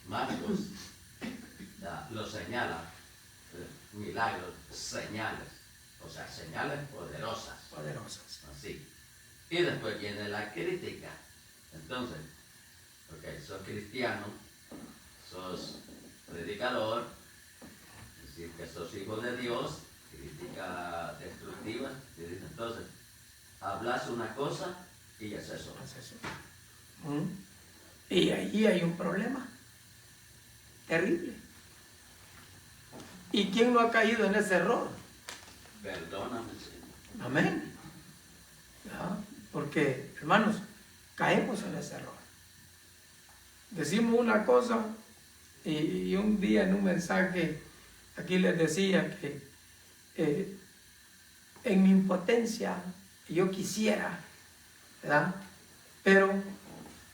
Marcos lo señala, milagros, señales, o sea, señales poderosas. Poderosas. Así. Y después viene la crítica. Entonces, ok, sos cristiano, sos predicador, es decir, que sos hijo de Dios, crítica destructiva, y dice, entonces, hablas una cosa y es eso. Es eso. Y allí hay un problema terrible. ¿Y quién no ha caído en ese error? Perdóname, Señor. Amén. ¿Ya? Porque, hermanos, caemos en ese error. Decimos una cosa y un día en un mensaje aquí les decía que en mi impotencia yo quisiera, ¿verdad? Pero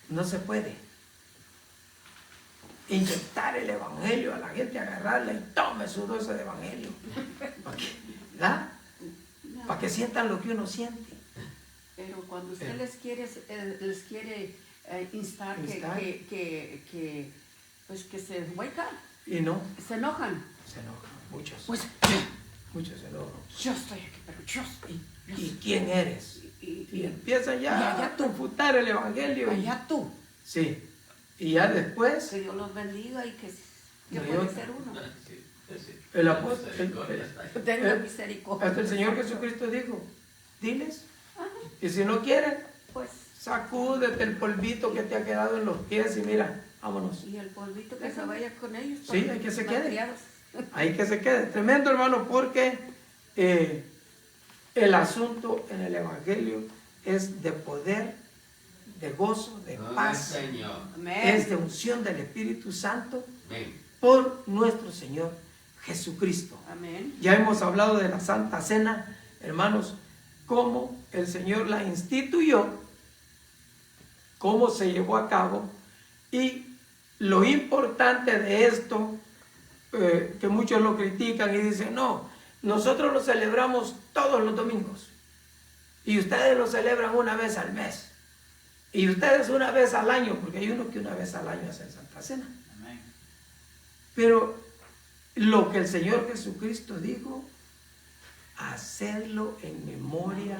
no se puede. Inyectar el evangelio a la gente, agarrarla y tome su dosis de evangelio. ¿Para qué? ¿Verdad? Para que sientan lo que uno siente. Pero cuando usted les quiere instar pues que se huecan, Y no, se enojan. se enojan muchos. Pues Muchos se enojan. yo estoy aquí, pero yo estoy. ¿Y quién eres? Y Y empiezan ya allá a confutar el evangelio. allá tú. Sí. Y ya después, Que Dios los bendiga y que No, puede yo- ser uno. Sí, sí. el apóstol, Misericordia está ahí. Tenga misericordia. hasta el Señor Jesucristo dijo, diles. Y si no quieren, Pues, sacúdete el polvito que te ha quedado en los pies y mira, vámonos. y el polvito que se vaya con ellos. Sí, hay que se quede. malcriados. Ahí que se quede. Tremendo, hermano, porque el asunto en el Evangelio es de poder, de gozo, de paz, Señor. es de unción del Espíritu Santo Amén. por nuestro Señor Jesucristo. Amén. Ya hemos hablado de la Santa Cena, hermanos, cómo el Señor la instituyó, cómo se llevó a cabo, y lo importante de esto, que muchos lo critican y dicen, no, nosotros lo celebramos todos los domingos y ustedes lo celebran una vez al mes y ustedes una vez al año, porque hay uno que una vez al año hace Santa Cena. Amén. Pero lo que el Señor Jesucristo dijo, hacerlo en memoria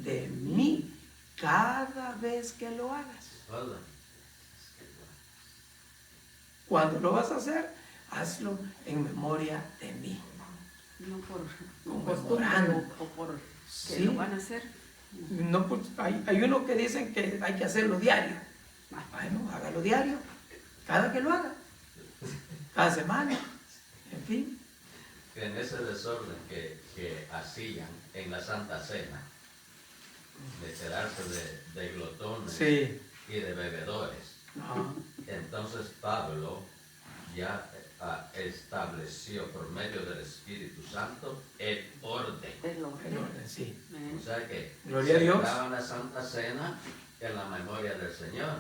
de mí cada vez que lo hagas. Hola. Cuando lo vas a hacer, hazlo en memoria de mí. No por Conmemorando. o por que Sí. lo van a hacer. No, pues, hay uno que dicen que hay que hacerlo diario. Bueno, hágalo diario, cada que lo haga, cada semana, en fin. En ese desorden que hacían en la Santa Cena, de quedarse de glotones Sí. y de bebedores, No. entonces Pablo ya estableció por medio del Espíritu Santo el orden. El orden. En orden, sí. Amén. O sea que Gloria a Dios. celebraban la Santa Cena en la memoria del Señor.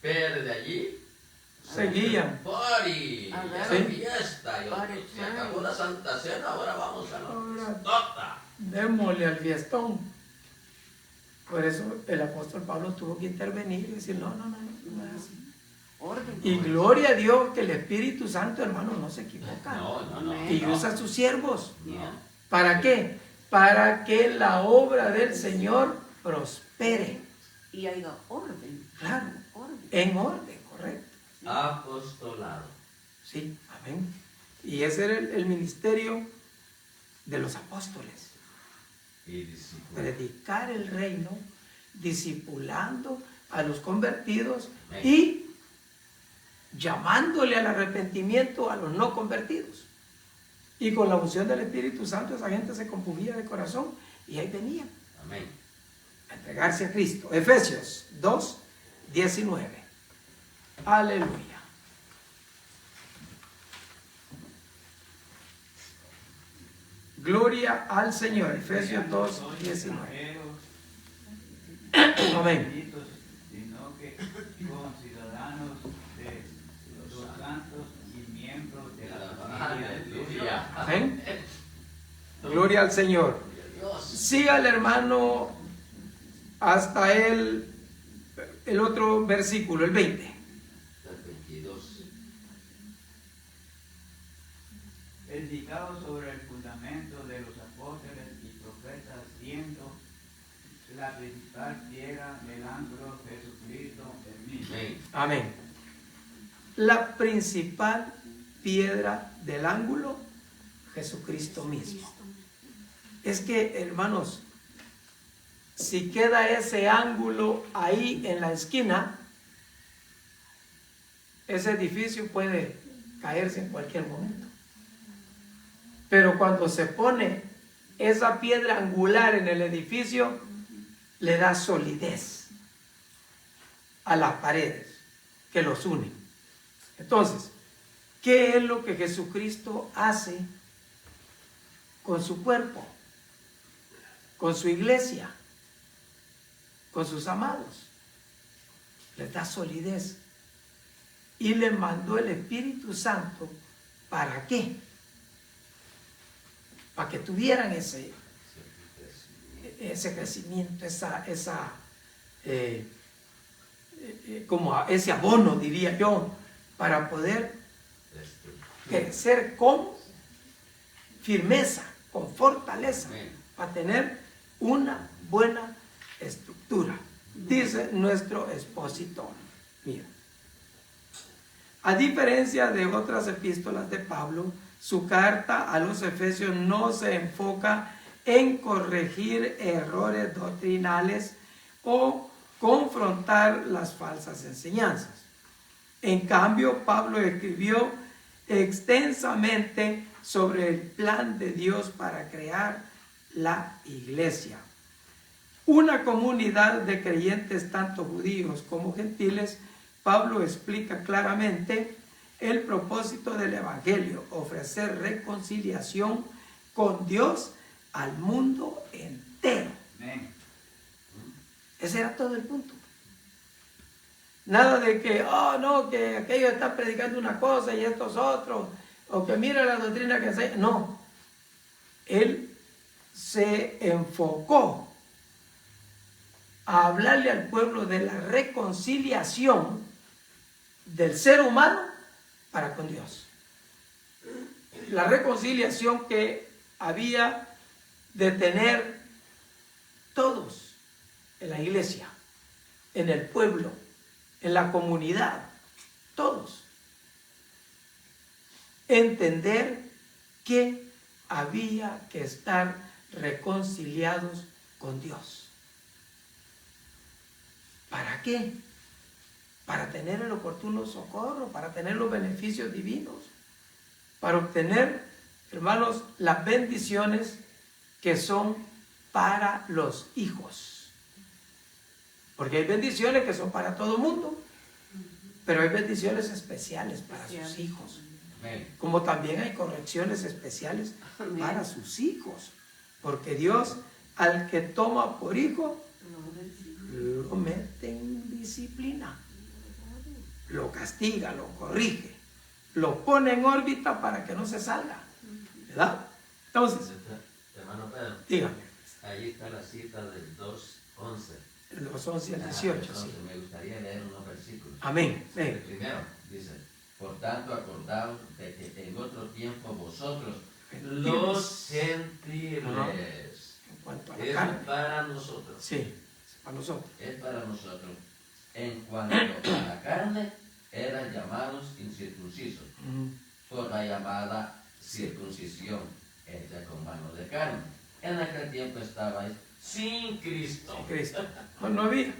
Pero de allí, Seguían. ¡party! A ver. Ya Sí. la fiesta. Y Party se acabó la Santa Cena, ahora vamos a la Ahora- fiestota. Démosle al fiestón. Por eso el apóstol Pablo tuvo que intervenir y decir, no, no es así. Orden. Y gloria a Dios que el Espíritu Santo, hermano, no se equivoca. No. Y usa a sus siervos. Ya. ¿Para qué? Para que la obra del Señor prospere. Y haya orden. Claro, Orden. en orden, correcto. Apostolado. Sí, amén. Y ese era el ministerio de los apóstoles. Y discípulo. Predicar el reino, discipulando a los convertidos Amén. y llamándole al arrepentimiento a los no convertidos. Y con la unción del Espíritu Santo esa gente se compungía de corazón y ahí venían Amén. a entregarse a Cristo. Efesios 2:19. Aleluya. Gloria al Señor. Efesios 2:19. Amén. Sino que conciudadanos de los santos y miembros de la familia de Dios. Aleluya. Amén. Gloria al Señor. Dios. Siga el hermano hasta el otro versículo, el 20. El 22. Edificado sobre el fundamento de los apóstoles y profetas, siendo la principal piedra del ángulo Jesucristo el mismo. Amén. Amén. La principal piedra del ángulo, Jesucristo mismo. Es que, hermanos, si queda ese ángulo ahí en la esquina, ese edificio puede caerse en cualquier momento. Pero cuando se pone esa piedra angular en el edificio, le da solidez a las paredes que los unen. Entonces, ¿qué es lo que Jesucristo hace con su cuerpo, con su iglesia, con sus amados? Les da solidez y le mandó el Espíritu Santo. ¿Para qué? Para que tuvieran ese crecimiento, como ese abono, diría yo, para poder crecer con firmeza, con fortaleza, Amén. para tener una buena estructura. Dice nuestro expositor. Mira, a diferencia de otras epístolas de Pablo, su carta a los Efesios no se enfoca en corregir errores doctrinales o confrontar las falsas enseñanzas. En cambio, Pablo escribió extensamente sobre el plan de Dios para crear la iglesia. Una comunidad de creyentes, tanto judíos como gentiles. Pablo explica claramente el propósito del evangelio: ofrecer reconciliación con Dios al mundo entero. Amén. Ese era todo el punto. Nada de que, oh no, que aquellos están predicando una cosa y estos otros, o que mira la doctrina que se... No, él se enfocó a hablarle al pueblo de la reconciliación del ser humano para con Dios. La reconciliación que había de tener todos en la iglesia, en el pueblo, en la comunidad, todos. Entender que había que estar reconciliados con Dios. ¿Para qué? Para tener el oportuno socorro, para tener los beneficios divinos, para obtener, hermanos, las bendiciones que son para los hijos. Porque hay bendiciones que son para todo el mundo, pero hay bendiciones especiales para sus hijos. Amén. Como también hay correcciones especiales para sus hijos. Porque Dios, al que toma por hijo, lo mete en disciplina, lo castiga, lo corrige, lo pone en órbita para que no se salga, ¿verdad? Entonces, Hermano Pedro, dígame, ahí está la cita del 2:11. los 11 al 18, Entonces, sí. me gustaría leer unos versículos. Amén. El primero dice: por tanto, acordaos de que en otro tiempo vosotros, los gentiles, En cuanto a la es carne, para nosotros. sí, es para nosotros. Es para nosotros. En cuanto a la carne, eran llamados incircuncisos por la llamada circuncisión hecha con mano de carne. En aquel tiempo estabais sin Cristo. Cristo. No había.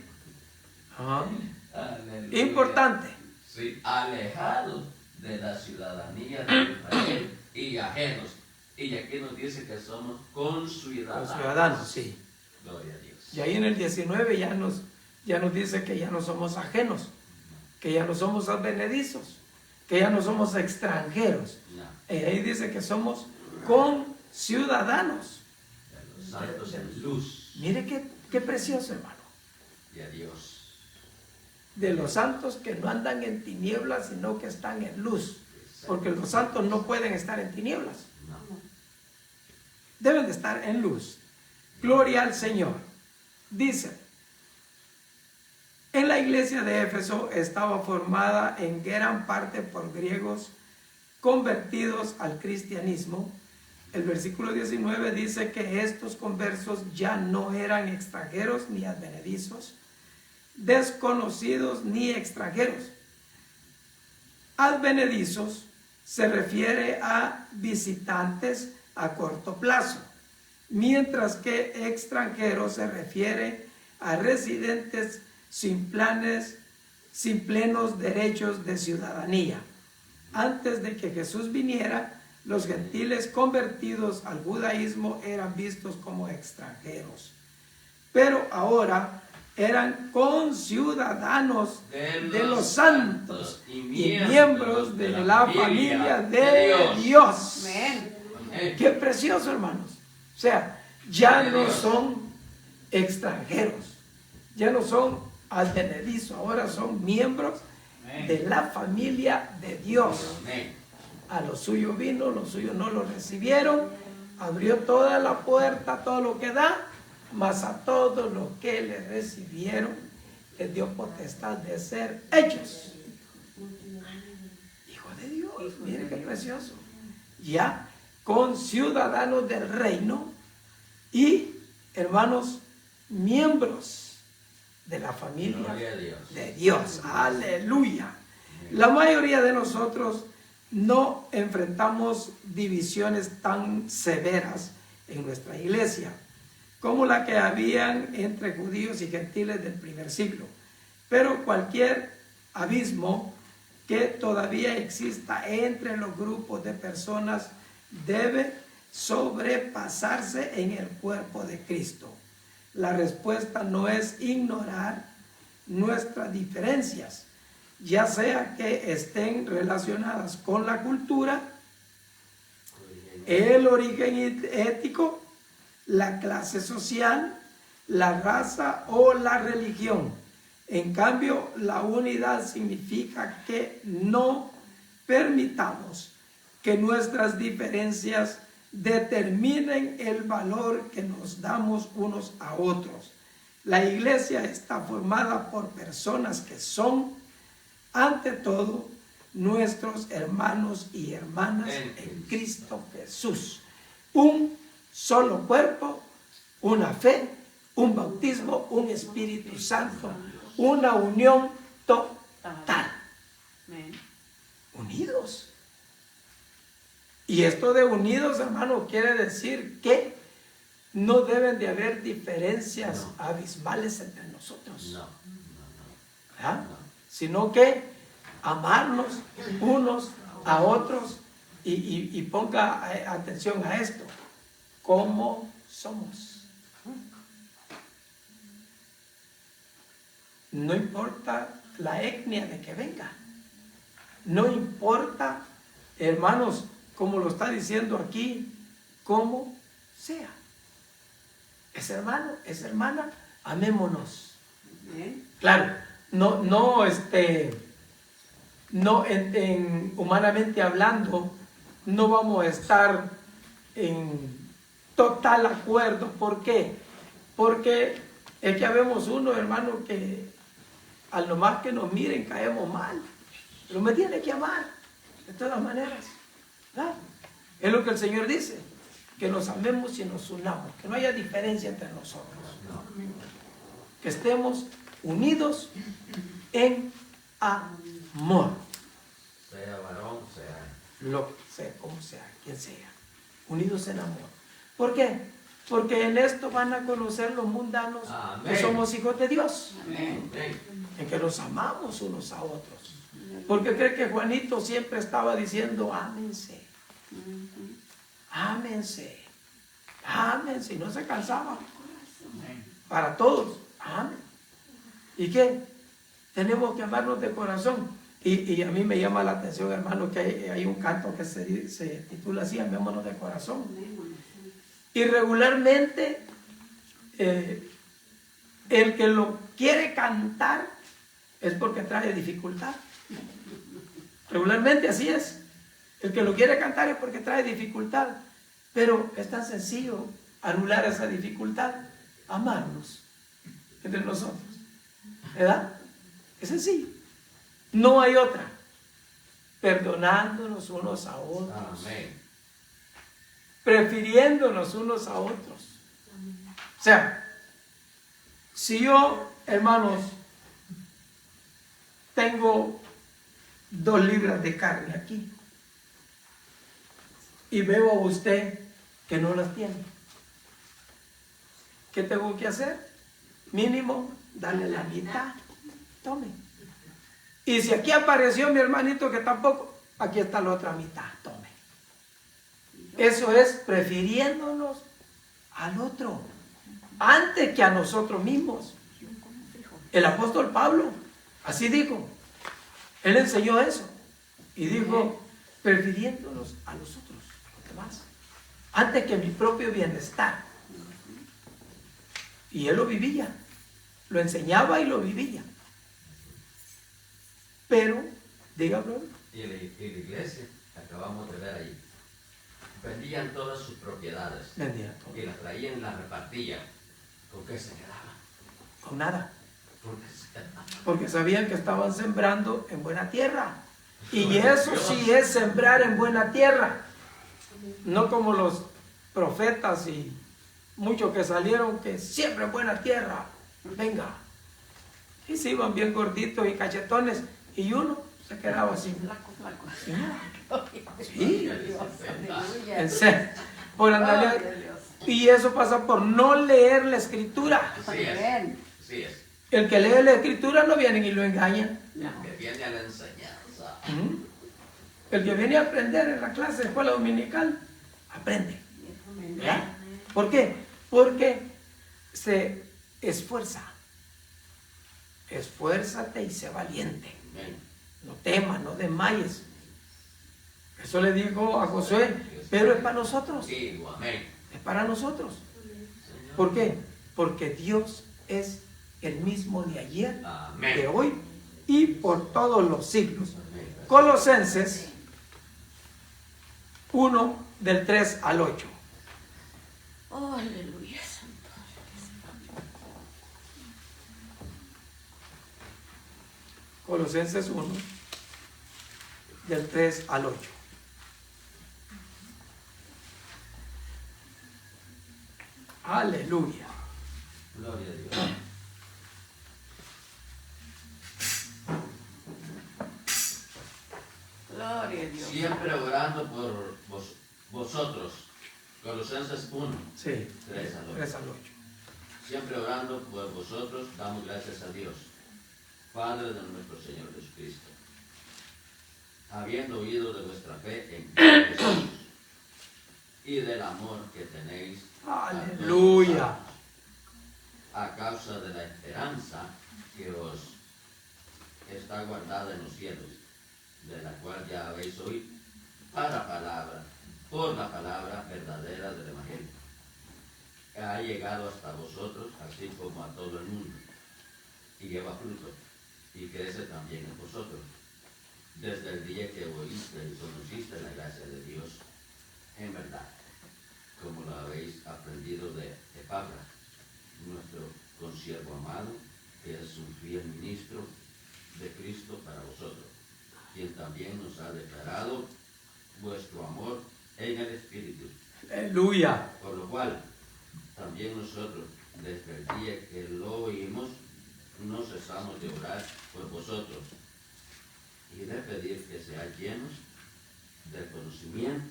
Ajá. Aleluya. Importante. Sí, alejados de la ciudadanía de Israel y ajenos. Y aquí nos dice que somos conciudadanos. Los ciudadanos, sí. Gloria a Dios. Y ahí en el 19 ya nos dice que ya no somos ajenos, que ya no somos advenedizos, que ya no somos extranjeros. No, Y ahí dice que somos conciudadanos. de los santos en luz. Mire qué precioso, hermano. Y a Dios. De los santos que no andan en tinieblas, sino que están en luz. Porque los santos no pueden estar en tinieblas. No. Deben de estar en luz. Gloria al Señor. Dice, en la iglesia de Éfeso estaba formada en gran parte por griegos convertidos al cristianismo. El versículo 19 dice que estos conversos ya no eran extranjeros ni advenedizos, desconocidos ni extranjeros. Advenedizos se refiere a visitantes a corto plazo, mientras que extranjero se refiere a residentes sin plenos derechos de ciudadanía. Antes de que Jesús viniera, los gentiles convertidos al judaísmo eran vistos como extranjeros, pero ahora eran conciudadanos de los santos y miembros de la familia de Dios. Amén. Amén. Qué precioso, hermanos. O sea, ya no son extranjeros, ya no son advenedizos, ahora son miembros de la familia de Dios. Amén. A los suyos vino, los suyos no lo recibieron, abrió toda la puerta, todo lo que da, mas a todos los que le recibieron, les dio potestad de ser hechos hijo de Dios. Miren qué precioso. Ya con ciudadanos del reino y, hermanos, miembros de la familia Gloria a Dios. de Dios. Aleluya. La mayoría de nosotros no enfrentamos divisiones tan severas en nuestra iglesia como la que habían entre judíos y gentiles del primer siglo. Pero cualquier abismo que todavía exista entre los grupos de personas debe sobrepasarse en el cuerpo de Cristo. La respuesta no es ignorar nuestras diferencias, ya sea que estén relacionadas con la cultura, el origen ético, la clase social, la raza o la religión. En cambio, la unidad significa que no permitamos que nuestras diferencias determinen el valor que nos damos unos a otros. La iglesia está formada por personas que son, ante todo, nuestros hermanos y hermanas en Cristo Jesús. Un solo cuerpo, una fe, un bautismo, un Espíritu Santo, una unión total. Unidos. Y esto de unidos, hermano, quiere decir que no deben de haber diferencias abismales entre nosotros. ¿verdad? Sino que amarnos unos a otros y ponga atención a esto. ¿Cómo somos? No importa la etnia de que venga. No importa, hermanos, como lo está diciendo aquí, cómo sea. Es hermano, es hermana, amémonos. Claro, no, humanamente hablando, no vamos a estar en total acuerdo. ¿Por qué? Porque es que habemos uno, hermano, que al nomás que nos miren caemos mal. Pero me tiene que amar, de todas maneras. ¿verdad? Es lo que el Señor dice, que nos amemos y nos unamos, que no haya diferencia entre nosotros. Que estemos unidos en amor. Sea varón, sea. Lo que sea, como sea, quien sea. Unidos en amor. ¿Por qué? Porque en esto van a conocer los mundanos. Amén. Que somos hijos de Dios. Amén. En que nos amamos unos a otros. Porque cree que Juanito siempre estaba diciendo, ámense. Ámense. Ámense. Y no se cansaba. Para todos. Amén. ¿Y qué? Tenemos que amarnos de corazón. Y a mí me llama la atención, hermano, que hay un canto que se titula así, amémonos de corazón. Y regularmente el que lo quiere cantar es porque trae dificultad. Regularmente así es. El que lo quiere cantar es porque trae dificultad. Pero es tan sencillo anular esa dificultad. Amarnos entre nosotros. ¿Verdad? Es sencillo. No hay otra. Perdonándonos unos a otros. Amén. Prefiriéndonos unos a otros. O sea, si yo, hermanos, tengo 2 libras de carne aquí y veo a usted que no las tiene, ¿qué tengo que hacer? Mínimo, darle la mitad. Tome. Y si aquí apareció mi hermanito que tampoco, aquí está la otra mitad. Tome. Eso es prefiriéndonos al otro antes que a nosotros mismos. El apóstol Pablo así dijo. Él enseñó eso y dijo, prefiriéndonos a los otros, los demás, antes que mi propio bienestar. Y él lo vivía, lo enseñaba y lo vivía. Pero, dígalo. Y la iglesia, acabamos de ver ahí, vendían todas sus propiedades. Vendían todo. Y las traían y las repartían. ¿Con qué se quedaba? Con nada. ¿Con qué se quedaba? Porque sabían que estaban sembrando en buena tierra. Y eso sí es sembrar en buena tierra. No como los profetas y muchos que salieron que siempre en buena tierra. Venga. Y se iban bien gorditos y cachetones. Y uno se quedaba así. Flaco. Sin nada. Sí. Aleluya. En serio. Por andarle. Y eso pasa por no leer la escritura. Así es. Así es. El que lee la escritura no vienen y lo engañan. Que viene a la enseñanza. El que viene a aprender en la clase de escuela dominical, aprende. ¿Verdad? ¿Por qué? Porque se esfuerza. Esfuérzate y sé valiente. Amén. No temas, no desmayes. Eso le dijo a Josué, pero es para nosotros. Digo, amén. Es para nosotros. Señor. ¿Por qué? Porque Dios es el mismo de ayer, Amén. de hoy y por todos los siglos. Amén. Colosenses 1 del 3 al 8. Oh, aleluya, santo. Colosenses 1 del 3 al 8. Aleluya. Gloria a Dios. Gloria a Dios. Siempre orando por vosotros. Colosenses 1, Sí, 3 al 8. 3 al 8. Siempre orando por vosotros, damos gracias a Dios, Padre de nuestro Señor Jesucristo, habiendo oído de vuestra fe en Cristo Jesús y del amor que tenéis a todos los Aleluya. santos, a causa de la esperanza que os está guardada en los cielos, de la cual ya habéis oído por la palabra verdadera del Evangelio, que ha llegado hasta vosotros, así como a todo el mundo, y lleva fruto, y crece también en vosotros, desde el día que oíste y conociste la gracia de Dios, en verdad, como lo habéis aprendido de Epafras, nuestro consiervo amado, que es un fiel ministro de Cristo para vosotros, quien también nos ha declarado vuestro amor en el Espíritu, Aleluya. por lo cual también nosotros, desde el día que lo oímos, no cesamos de orar por vosotros y de pedir que seáis llenos del conocimiento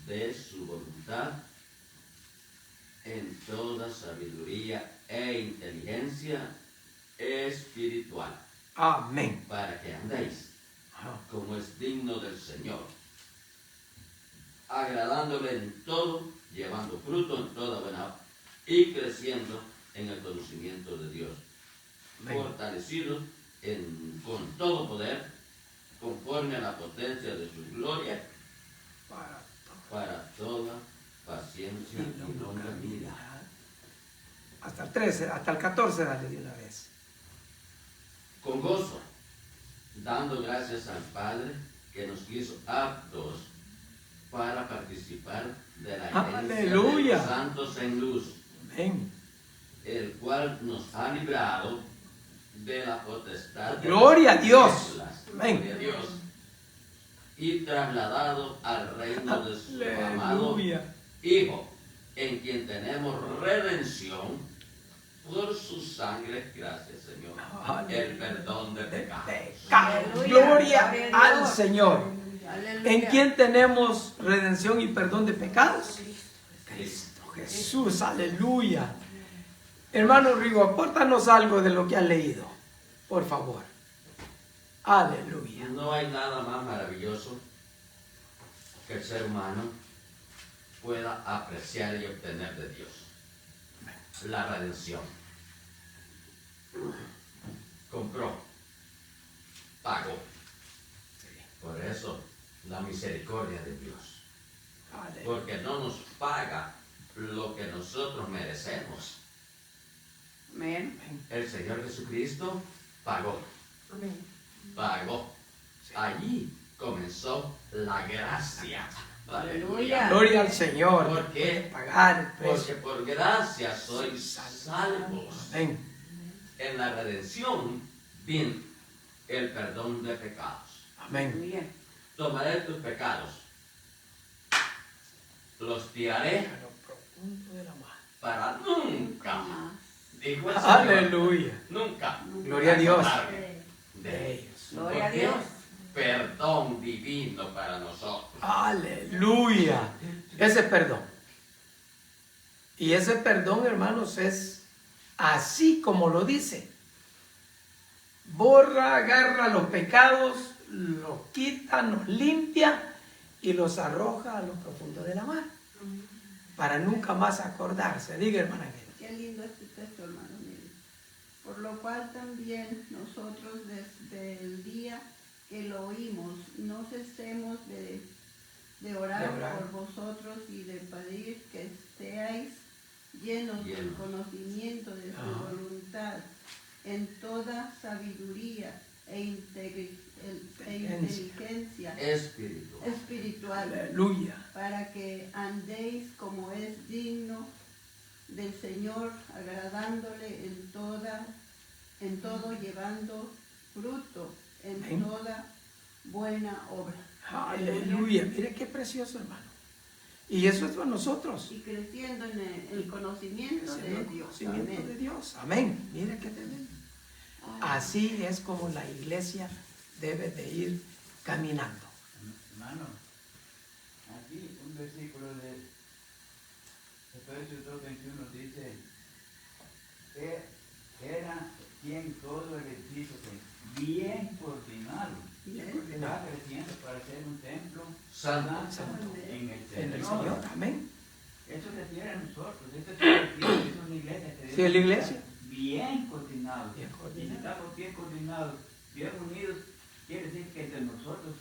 de su voluntad en toda sabiduría e inteligencia espiritual, Amén. para que andéis Ajá. como es digno del Señor, agradándole en todo, llevando fruto en toda buena obra y creciendo en el conocimiento de Dios, Amén. fortalecidos con todo poder, conforme a la potencia de su gloria, para toda paciencia y longanimidad. Hasta el 13, hasta el 14, dale de una vez. Con gozo, dando gracias al Padre que nos hizo aptos para participar de la herencia de Aleluya. los santos en luz, Amén. el cual nos ha librado de la potestad de Gloria las a Dios. tinieblas. Amén. Gloria a Dios. Y trasladado al reino de su amado Aleluya. Hijo, en quien tenemos redención por su sangre, gracias Señor, Aleluya. el perdón de pecados. Aleluya. Gloria Gloria a al Dios. Señor. Aleluya. ¿En quién tenemos redención y perdón de pecados? Cristo. Jesús, aleluya. Hermano Rigo, apórtanos algo de lo que has leído, por favor. Aleluya. No hay nada más maravilloso que el ser humano pueda apreciar y obtener de Dios. La redención. Compró, pagó. Por eso la misericordia de Dios. Aleluya. Porque no nos paga lo que nosotros merecemos. Amén. El Señor Jesucristo pagó. Pagó. Allí comenzó la gracia. Aleluya. Gloria al Señor. ¿Por qué? Pagar el Porque precio. por gracia sois salvos. Amén. En la redención viene el perdón de pecados. Amén. Aleluya. Tomaré tus pecados, los tiraré A lo profundo de la mar. para nunca, Jamás. dijo el Señor, Aleluya. nunca. Gloria a Dios. acordarme de ellos. Gloria a ¿Por qué? Dios. Perdón divino para nosotros. Aleluya. Ese perdón. Y ese perdón, hermanos, es así como lo dice. Borra, agarra los pecados, los quita, nos limpia y los arroja a lo profundo de la mar, para nunca más acordarse. Diga, hermana Ángela. Qué lindo este texto, hermano. Mire. Por lo cual también nosotros desde el día que lo oímos, no cesemos de orar por vosotros y de pedir que seáis llenos del conocimiento de su voluntad, en toda sabiduría e inteligencia espiritual, Aleluya. para que andéis como es digno del Señor, agradándole en todo, llevando fruto en Amén. toda buena obra. Aleluya. Mire qué precioso, hermano. Y eso es para nosotros. Y creciendo en el conocimiento de El Dios. conocimiento Amén. de Dios. Amén. Mire qué tremendo. Así es como la iglesia debe de ir caminando. Hermano, aquí un versículo de Efesios 2:21 dice que era quien todo el edificio bien coordinado va creciendo para ser un templo Santo. Santo. en el En el Señor. Señor. Amén. Eso refiere a nosotros. Este es un edificio, es una iglesia que Sí, es la iglesia. bien coordinado. Bien coordinado. Y si estamos bien coordinados, bien unidos, quiere decir que entre nosotros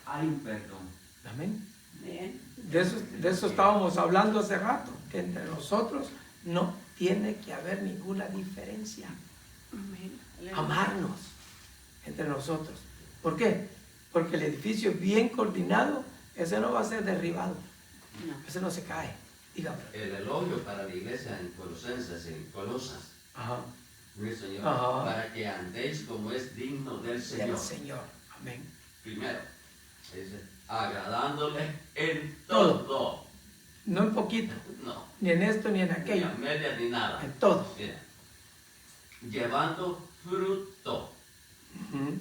hay un perdón. Amén. Amén. De eso estábamos hablando hace rato, que entre nosotros no tiene que haber ninguna diferencia. Amén. Amarnos entre nosotros. ¿Por qué? Porque el edificio bien coordinado, ese no va a ser derribado, No. ese no se cae. Dígame. El elogio para la iglesia en Colosenses, en Colosas, Ajá. mi Señor, Ajá. para que andéis como es digno del Señor. Del Señor. Amén. Primero, dice, agradándole en Todo. todo. No en poquito, No, ni en esto ni en ni aquello, a media ni nada. en todo. Mira, llevando fruto Ujú.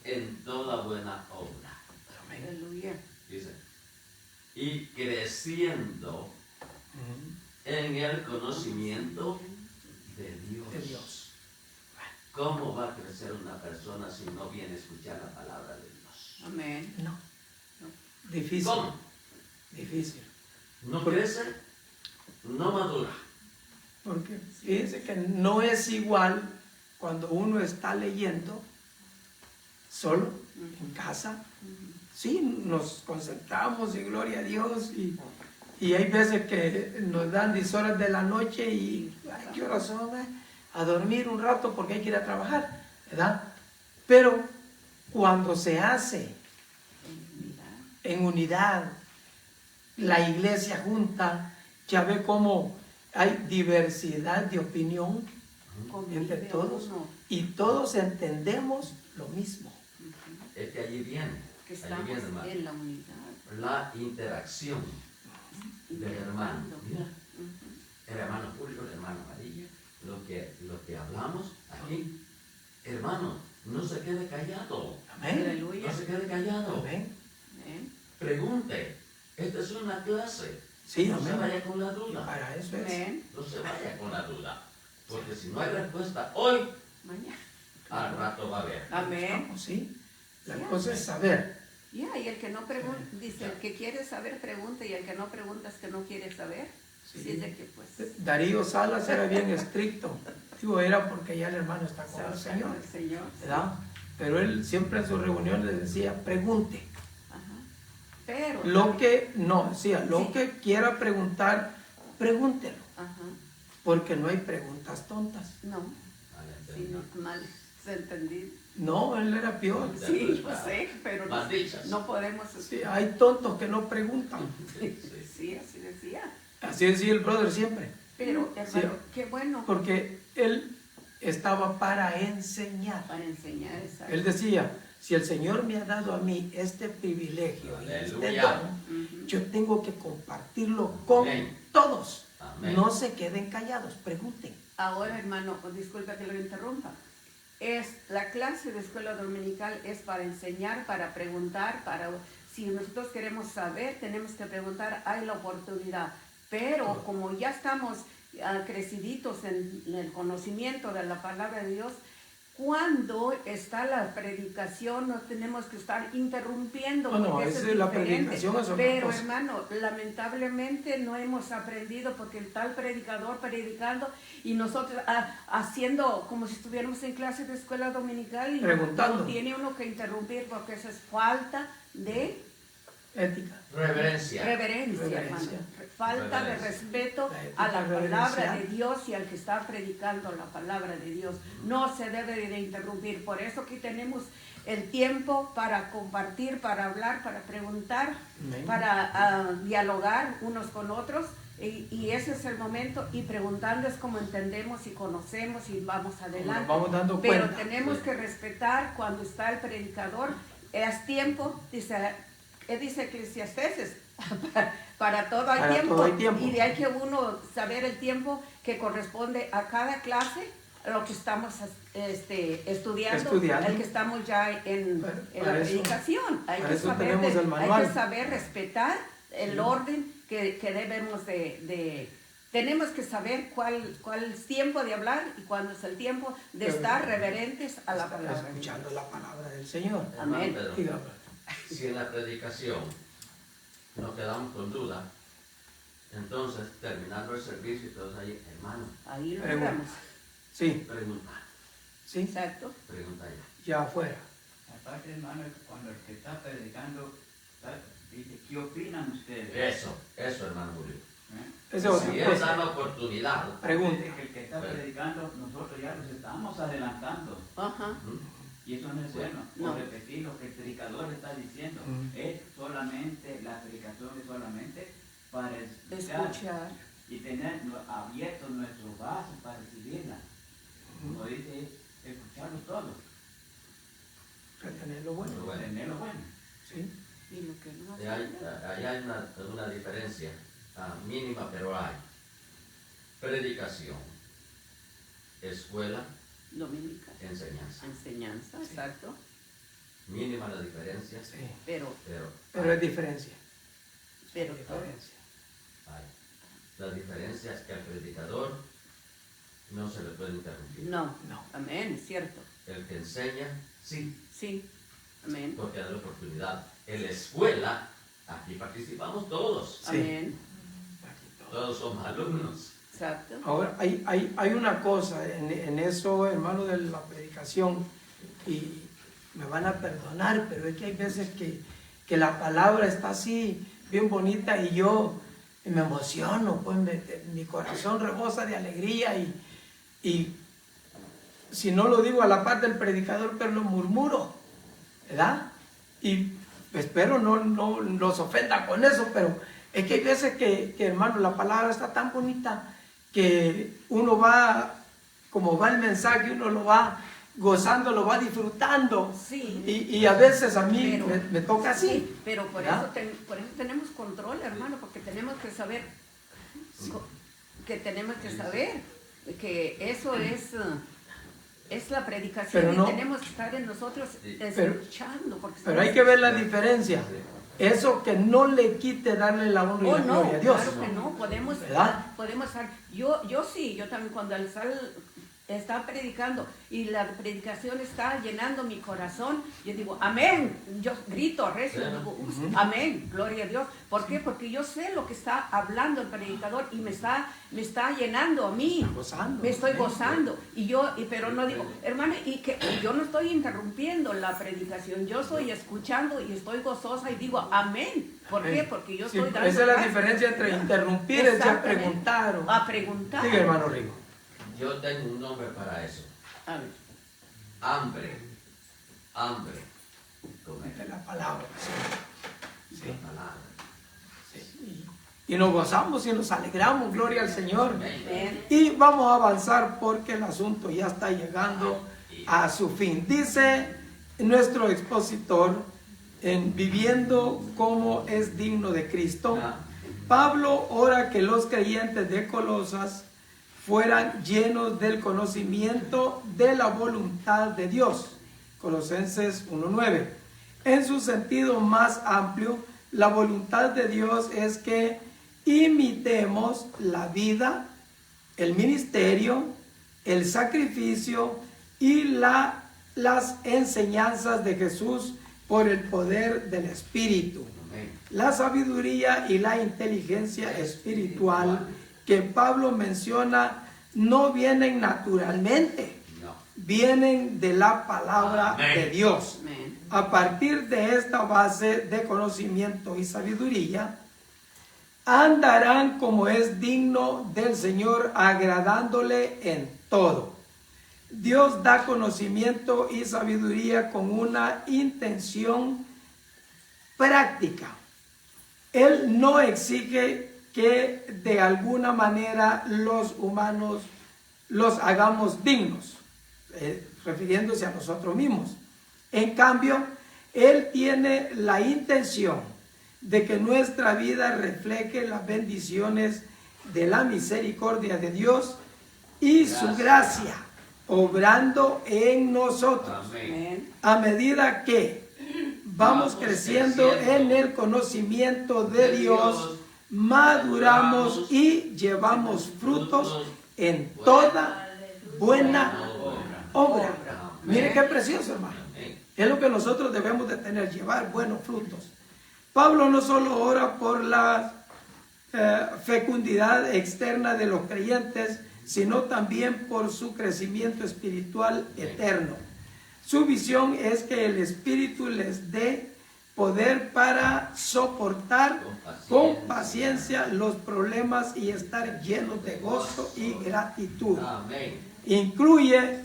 en toda buena obra. Amén. Aleluya. Dice, y creciendo Ujú. en el conocimiento de Dios. De Dios. ¿Cómo va a crecer una persona si no viene a escuchar la palabra de Dios? Amén. No. Difícil. ¿Cómo? Difícil. No crece, no madura. Porque fíjense que no es igual cuando uno está leyendo solo en casa. Sí, nos concentramos y gloria a Dios y hay veces que nos dan 10 horas de la noche y ay, ¿qué horas son? A dormir un rato porque hay que ir a trabajar, ¿verdad? Pero cuando se hace en unidad, la iglesia junta, ya ve cómo hay diversidad de opinión entre todos y todos entendemos lo mismo. Es que allí viene, Que allí estamos viene, hermano, en la unidad. la interacción del hermano. Interactuando. Mira, Ujú. el hermano Julio, el hermano María, lo que hablamos aquí, hermano, no se quede callado. Amén. Aleluya. No se quede callado. Amén. Amén. Pregunte. Esta es una clase. Sí, No se amén. vaya con la Y duda. para eso es. Amén. No se vaya con la duda. Porque si no hay respuesta hoy, Mañana. al rato va a haber. Amén. Vamos, sí. La Sí, cosa es saber. Ya, y el que no pregunta, dice, el que quiere saber, pregunta, y el que no pregunta es que no quiere saber. Sí. Sí, es de que pues... Darío Salas era bien estricto. Digo, era porque ya el hermano está con el Señor, El Señor. ¿verdad? Pero él siempre en sus reuniones decía, pregunte. Ajá. Pero... Lo que, no, decía, lo Sí. que quiera preguntar, pregúntelo. Ajá. Porque no hay preguntas tontas. No, Vale, sí, entendido. no, mal entendido. No, él era peor. Sí, pues sí, pero no, Maldichas. no podemos... Sí, hay tontos que no preguntan. Sí, así decía. Así decía el brother siempre. Pero, Sí. hermano, qué bueno Porque él estaba para enseñar. para enseñar esa... Él decía, si el Señor me ha dado a mí este privilegio y este Aleluya. don, Ujú. yo tengo que compartirlo con Amén. todos. Amén. No se queden callados, pregunten. Ahora, hermano, disculpa que lo interrumpa. La clase de escuela dominical es para enseñar, para preguntar, si nosotros queremos saber, tenemos que preguntar, hay la oportunidad. Pero como ya estamos creciditos en el conocimiento de la palabra de Dios, cuando está la predicación no tenemos que estar interrumpiendo. No, porque esa eso es la diferente. predicación, es otra Pero cosa. hermano, lamentablemente no hemos aprendido porque el tal predicador predicando y nosotros haciendo como si estuviéramos en clase de escuela dominical y Preguntando. no tiene uno que interrumpir porque eso es falta de Ética. Reverencia. reverencia, Reverencia. hermano. Falta de Reverencia. respeto La ética a la palabra reverencial. de Dios y al que está predicando la palabra de Dios. No se debe de interrumpir. Por eso que tenemos el tiempo para compartir, para hablar, para preguntar, Amén. para dialogar unos con otros. Y ese es el momento. Y preguntando es como entendemos y conocemos y vamos adelante. Nos vamos dando Pero cuenta. tenemos que respetar cuando está el predicador. Es tiempo, dice Eclesiastés, para todo hay Para tiempo. todo hay tiempo. Y de ahí que uno saber el tiempo que corresponde a cada clase, lo que estamos estudiando, el que estamos ya en la para eso- predicación. Hay para que, eso saber tenemos el manual. hay que saber respetar el orden que debemos de tenemos que saber cuál es tiempo de hablar y cuándo es el tiempo de Pero- estar reverentes a la Está palabra. de escuchando Dios. la palabra del Señor. Hermano Amén. Pedro, Dígame. si en la predicación nos quedamos con duda, entonces terminando el servicio y todos ahí, hermano, Ahí lo Pregunta. damos. Sí, pregunta, sí, Exacto. pregunta ya. ya afuera. Aparte, hermano, cuando el que está predicando dice, ¿qué opinan ustedes? Eso hermano Julio. ¿Eh? Esa es otra Si él cosa. da la oportunidad, Pregunta. Dice que el que está predicando, nosotros ya los estamos adelantando. Ajá. Y eso no es bueno. No. O repetir lo que el predicador está diciendo. Mm. Es solamente, la predicación es solamente para Escuchar. y tener abiertos nuestros vasos para recibirla. Como dice, escucharlos todos, Retener lo bueno. Lo bueno. tener lo bueno. Sí. Y lo que no y ahí hay una diferencia mínima, pero hay. Predicación, escuela, Dominical. enseñanza. Enseñanza, exacto. Mínima la diferencia, Sí. Pero Pero es diferencia. todo. Diferencia. hay. La diferencia es que al predicador no se le puede interrumpir. No. No. Amén, cierto. El que enseña, sí, Sí. Amén. porque da la oportunidad. En la escuela, aquí participamos todos. Sí. Amén. Aquí todo. Todos somos alumnos. Exacto. Ahora, hay una cosa en eso, hermano, de la predicación, y me van a perdonar, pero es que hay veces que la palabra está así, bien bonita, y yo me emociono, pues mi corazón rebosa de alegría, y si no lo digo a la par del predicador, pero lo murmuro, ¿verdad? Y espero no los ofenda con eso, pero es que hay veces que, hermano, la palabra está tan bonita que uno va, como va el mensaje, uno lo va gozando, lo va disfrutando. Sí. Y a veces a mí Pero- me toca así. Sí, pero por ¿verdad? eso, por eso tenemos control, hermano, porque tenemos que saber que eso es la predicación Pero y no- tenemos que estar en nosotros Pero- escuchando. Porque Pero hay que ver la diferencia. Eso que no le quite darle la honra y Oh, la no, gloria a Dios. claro que no, podemos estar, yo también cuando el sal está predicando y la predicación está llenando mi corazón, yo digo, amén, yo grito recio, digo, amén, gloria a Dios. ¿Por qué? Porque yo sé lo que está hablando el predicador y me está llenando a mí. Gozando. Me estoy Amén. gozando. Pero no digo, hermano, y que yo no estoy interrumpiendo la predicación, yo estoy escuchando y estoy gozosa y digo, amén. ¿Por qué? Porque yo Sí, estoy dando esa es la gracias. diferencia entre interrumpir y a Exactamente. preguntar. A preguntar. Sigue, hermano Rigo. Yo tengo un nombre para eso. A ver. Hambre. Hambre. Comer De la palabra. Sí. Sí. la palabra. Sí. Y nos gozamos y nos alegramos, gloria al Señor. Amén. Y vamos a avanzar porque el asunto ya está llegando a su fin. Dice nuestro expositor en Viviendo como es digno de Cristo, Pablo ora que los creyentes de Colosas fueran llenos del conocimiento de la voluntad de Dios. Colosenses 1:9. En su sentido más amplio, la voluntad de Dios es que imitemos la vida, el ministerio, el sacrificio y las enseñanzas de Jesús por el poder del Espíritu. Amén. La sabiduría y la inteligencia espiritual que Pablo menciona no vienen naturalmente, No. vienen de la palabra Amén. de Dios. Amén. A partir de esta base de conocimiento y sabiduría, andarán como es digno del Señor, agradándole en todo. Dios da conocimiento y sabiduría con una intención práctica. Él no exige que de alguna manera los humanos los hagamos dignos, refiriéndose a nosotros mismos. En cambio, Él tiene la intención de que nuestra vida refleje las bendiciones de la misericordia de Dios y su gracia, obrando en nosotros. Amén. Amén. A medida que vamos creciendo en el conocimiento de Dios, maduramos y llevamos frutos en toda buena obra. Mire qué precioso, hermano. Amén. Es lo que nosotros debemos de tener, llevar buenos frutos. Pablo no solo ora por la fecundidad externa de los creyentes, sino también por su crecimiento espiritual eterno. Su visión es que el Espíritu les dé poder para soportar con paciencia los problemas y estar llenos de gozo y gratitud. Amén. Incluye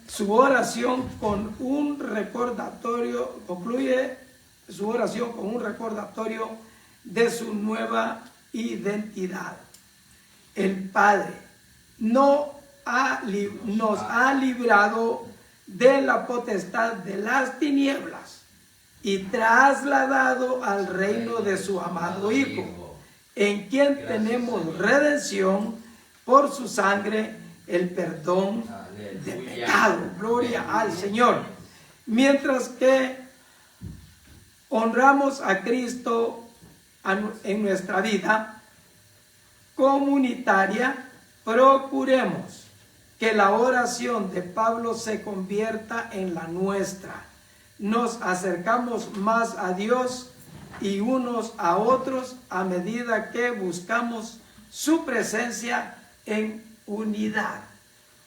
su oración con un recordatorio, concluye su oración con un recordatorio de su nueva identidad. El Padre nos ha librado de la potestad de las tinieblas y trasladado al reino de su amado Hijo, en quien tenemos redención por su sangre, el perdón de pecado. Gloria al Señor. Mientras que honramos a Cristo en nuestra vida comunitaria, procuremos que la oración de Pablo se convierta en la nuestra. Nos acercamos más a Dios y unos a otros a medida que buscamos su presencia en unidad.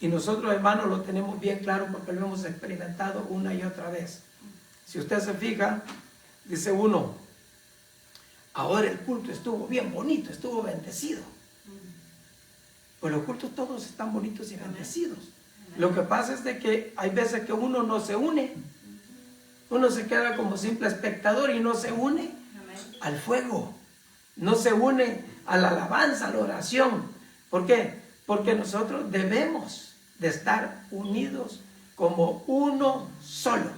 Y nosotros, hermanos, lo tenemos bien claro porque lo hemos experimentado una y otra vez. Si usted se fija, dice uno, ahora el culto estuvo bien bonito, estuvo bendecido. Pues los cultos todos están bonitos y bendecidos. Lo que pasa es de que hay veces que uno no se une. Uno se queda como simple espectador y no se une al fuego. No se une a la alabanza, a la oración. ¿Por qué? Porque nosotros debemos de estar unidos como uno solo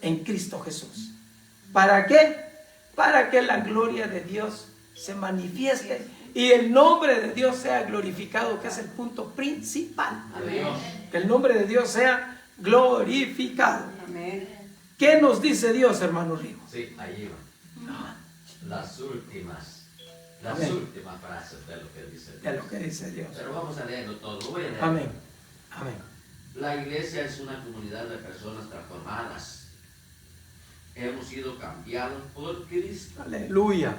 en Cristo Jesús. ¿Para qué? Para que la gloria de Dios se manifieste y el nombre de Dios sea glorificado, que es el punto principal. Amén. Que el nombre de Dios sea glorificado. Amén. ¿Qué nos dice Dios, hermano Rigo? Sí, ahí va. Las últimas frases de lo que dice Dios. De lo que dice Dios. Pero vamos a leerlo todo. Voy a leer. Amén. Amén. La iglesia es una comunidad de personas transformadas. Hemos sido cambiados por Cristo. Aleluya.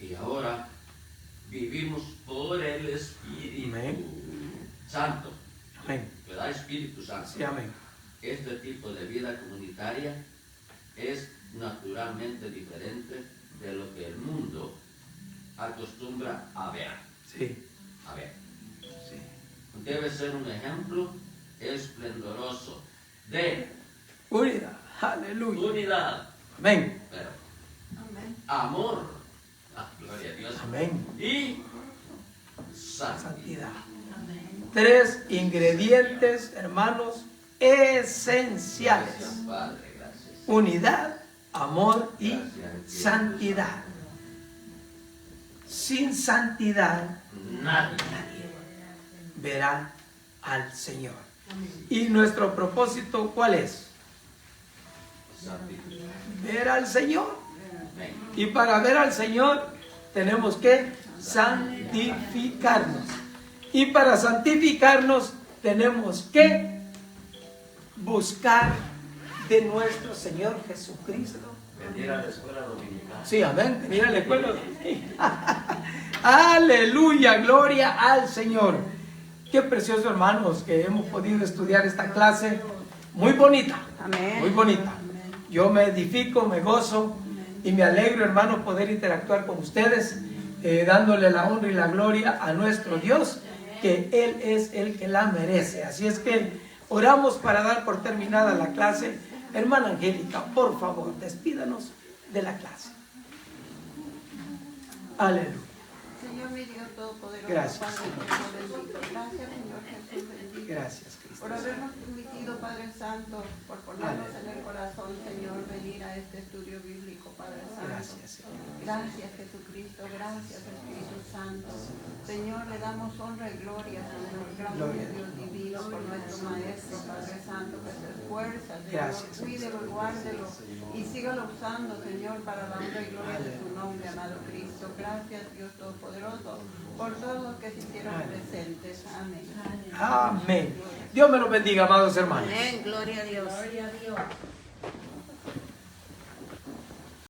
Y ahora vivimos por el Espíritu Amén. Santo. Amén. ¿Verdad? Espíritu Santo. Sí, amén. Este tipo de vida comunitaria es naturalmente diferente de lo que el mundo acostumbra a ver. Sí. A ver. Sí. Debe ser un ejemplo esplendoroso de Unidad. Aleluya. unidad, Amén. pero Amén. amor, gloria a Dios, Amén. y santidad. Santidad. Tres ingredientes, hermanos, esenciales. Gracias, Padre, gracias. Unidad, amor y santidad. Sin santidad Nadie. nadie verá al Señor. Y nuestro propósito, ¿cuál es? Santidad. Ver al Señor. Amén. Y para ver al Señor tenemos que santificarnos. Y para santificarnos tenemos que buscar de nuestro Señor Jesucristo. Venir a la escuela dominical. Sí, amén. Venir a la escuela. Aleluya, gloria al Señor. Qué precioso, hermanos, que hemos podido estudiar esta clase. Muy bonita. Amén. Muy bonita. Yo me edifico, me gozo y me alegro, hermanos, poder interactuar con ustedes, dándole la honra y la gloria a nuestro Dios, que Él es el que la merece. Así es que oramos para dar por terminada la clase. Hermana Angélica, por favor, despídanos de la clase. Aleluya. Señor mi Dios Todopoderoso, Gracias. Padre bendito. Gracias, Señor Jesús bendito. Gracias, Cristo. Por habernos permitido, Padre Santo, por ponernos en el corazón, Señor, venir a este estudio bíblico, Padre Santo. Gracias, Señor. Gracias, Jesucristo. Gracias, Espíritu Santo. Señor, le damos honra y gloria, Señor. Gracias, Dios divino, por nuestro Maestro, Padre Santo, que se esfuerza, Señor. Gracias. Cuídelo, guárdelo y sígalo usando, Señor, para la honra y gloria de su nombre, amado Cristo. Gracias, Dios Todopoderoso, por todos los que se hicieron presentes. Amén. Amén. Dios me los bendiga, amados hermanos. Amén. Gloria a Dios. Gloria a Dios.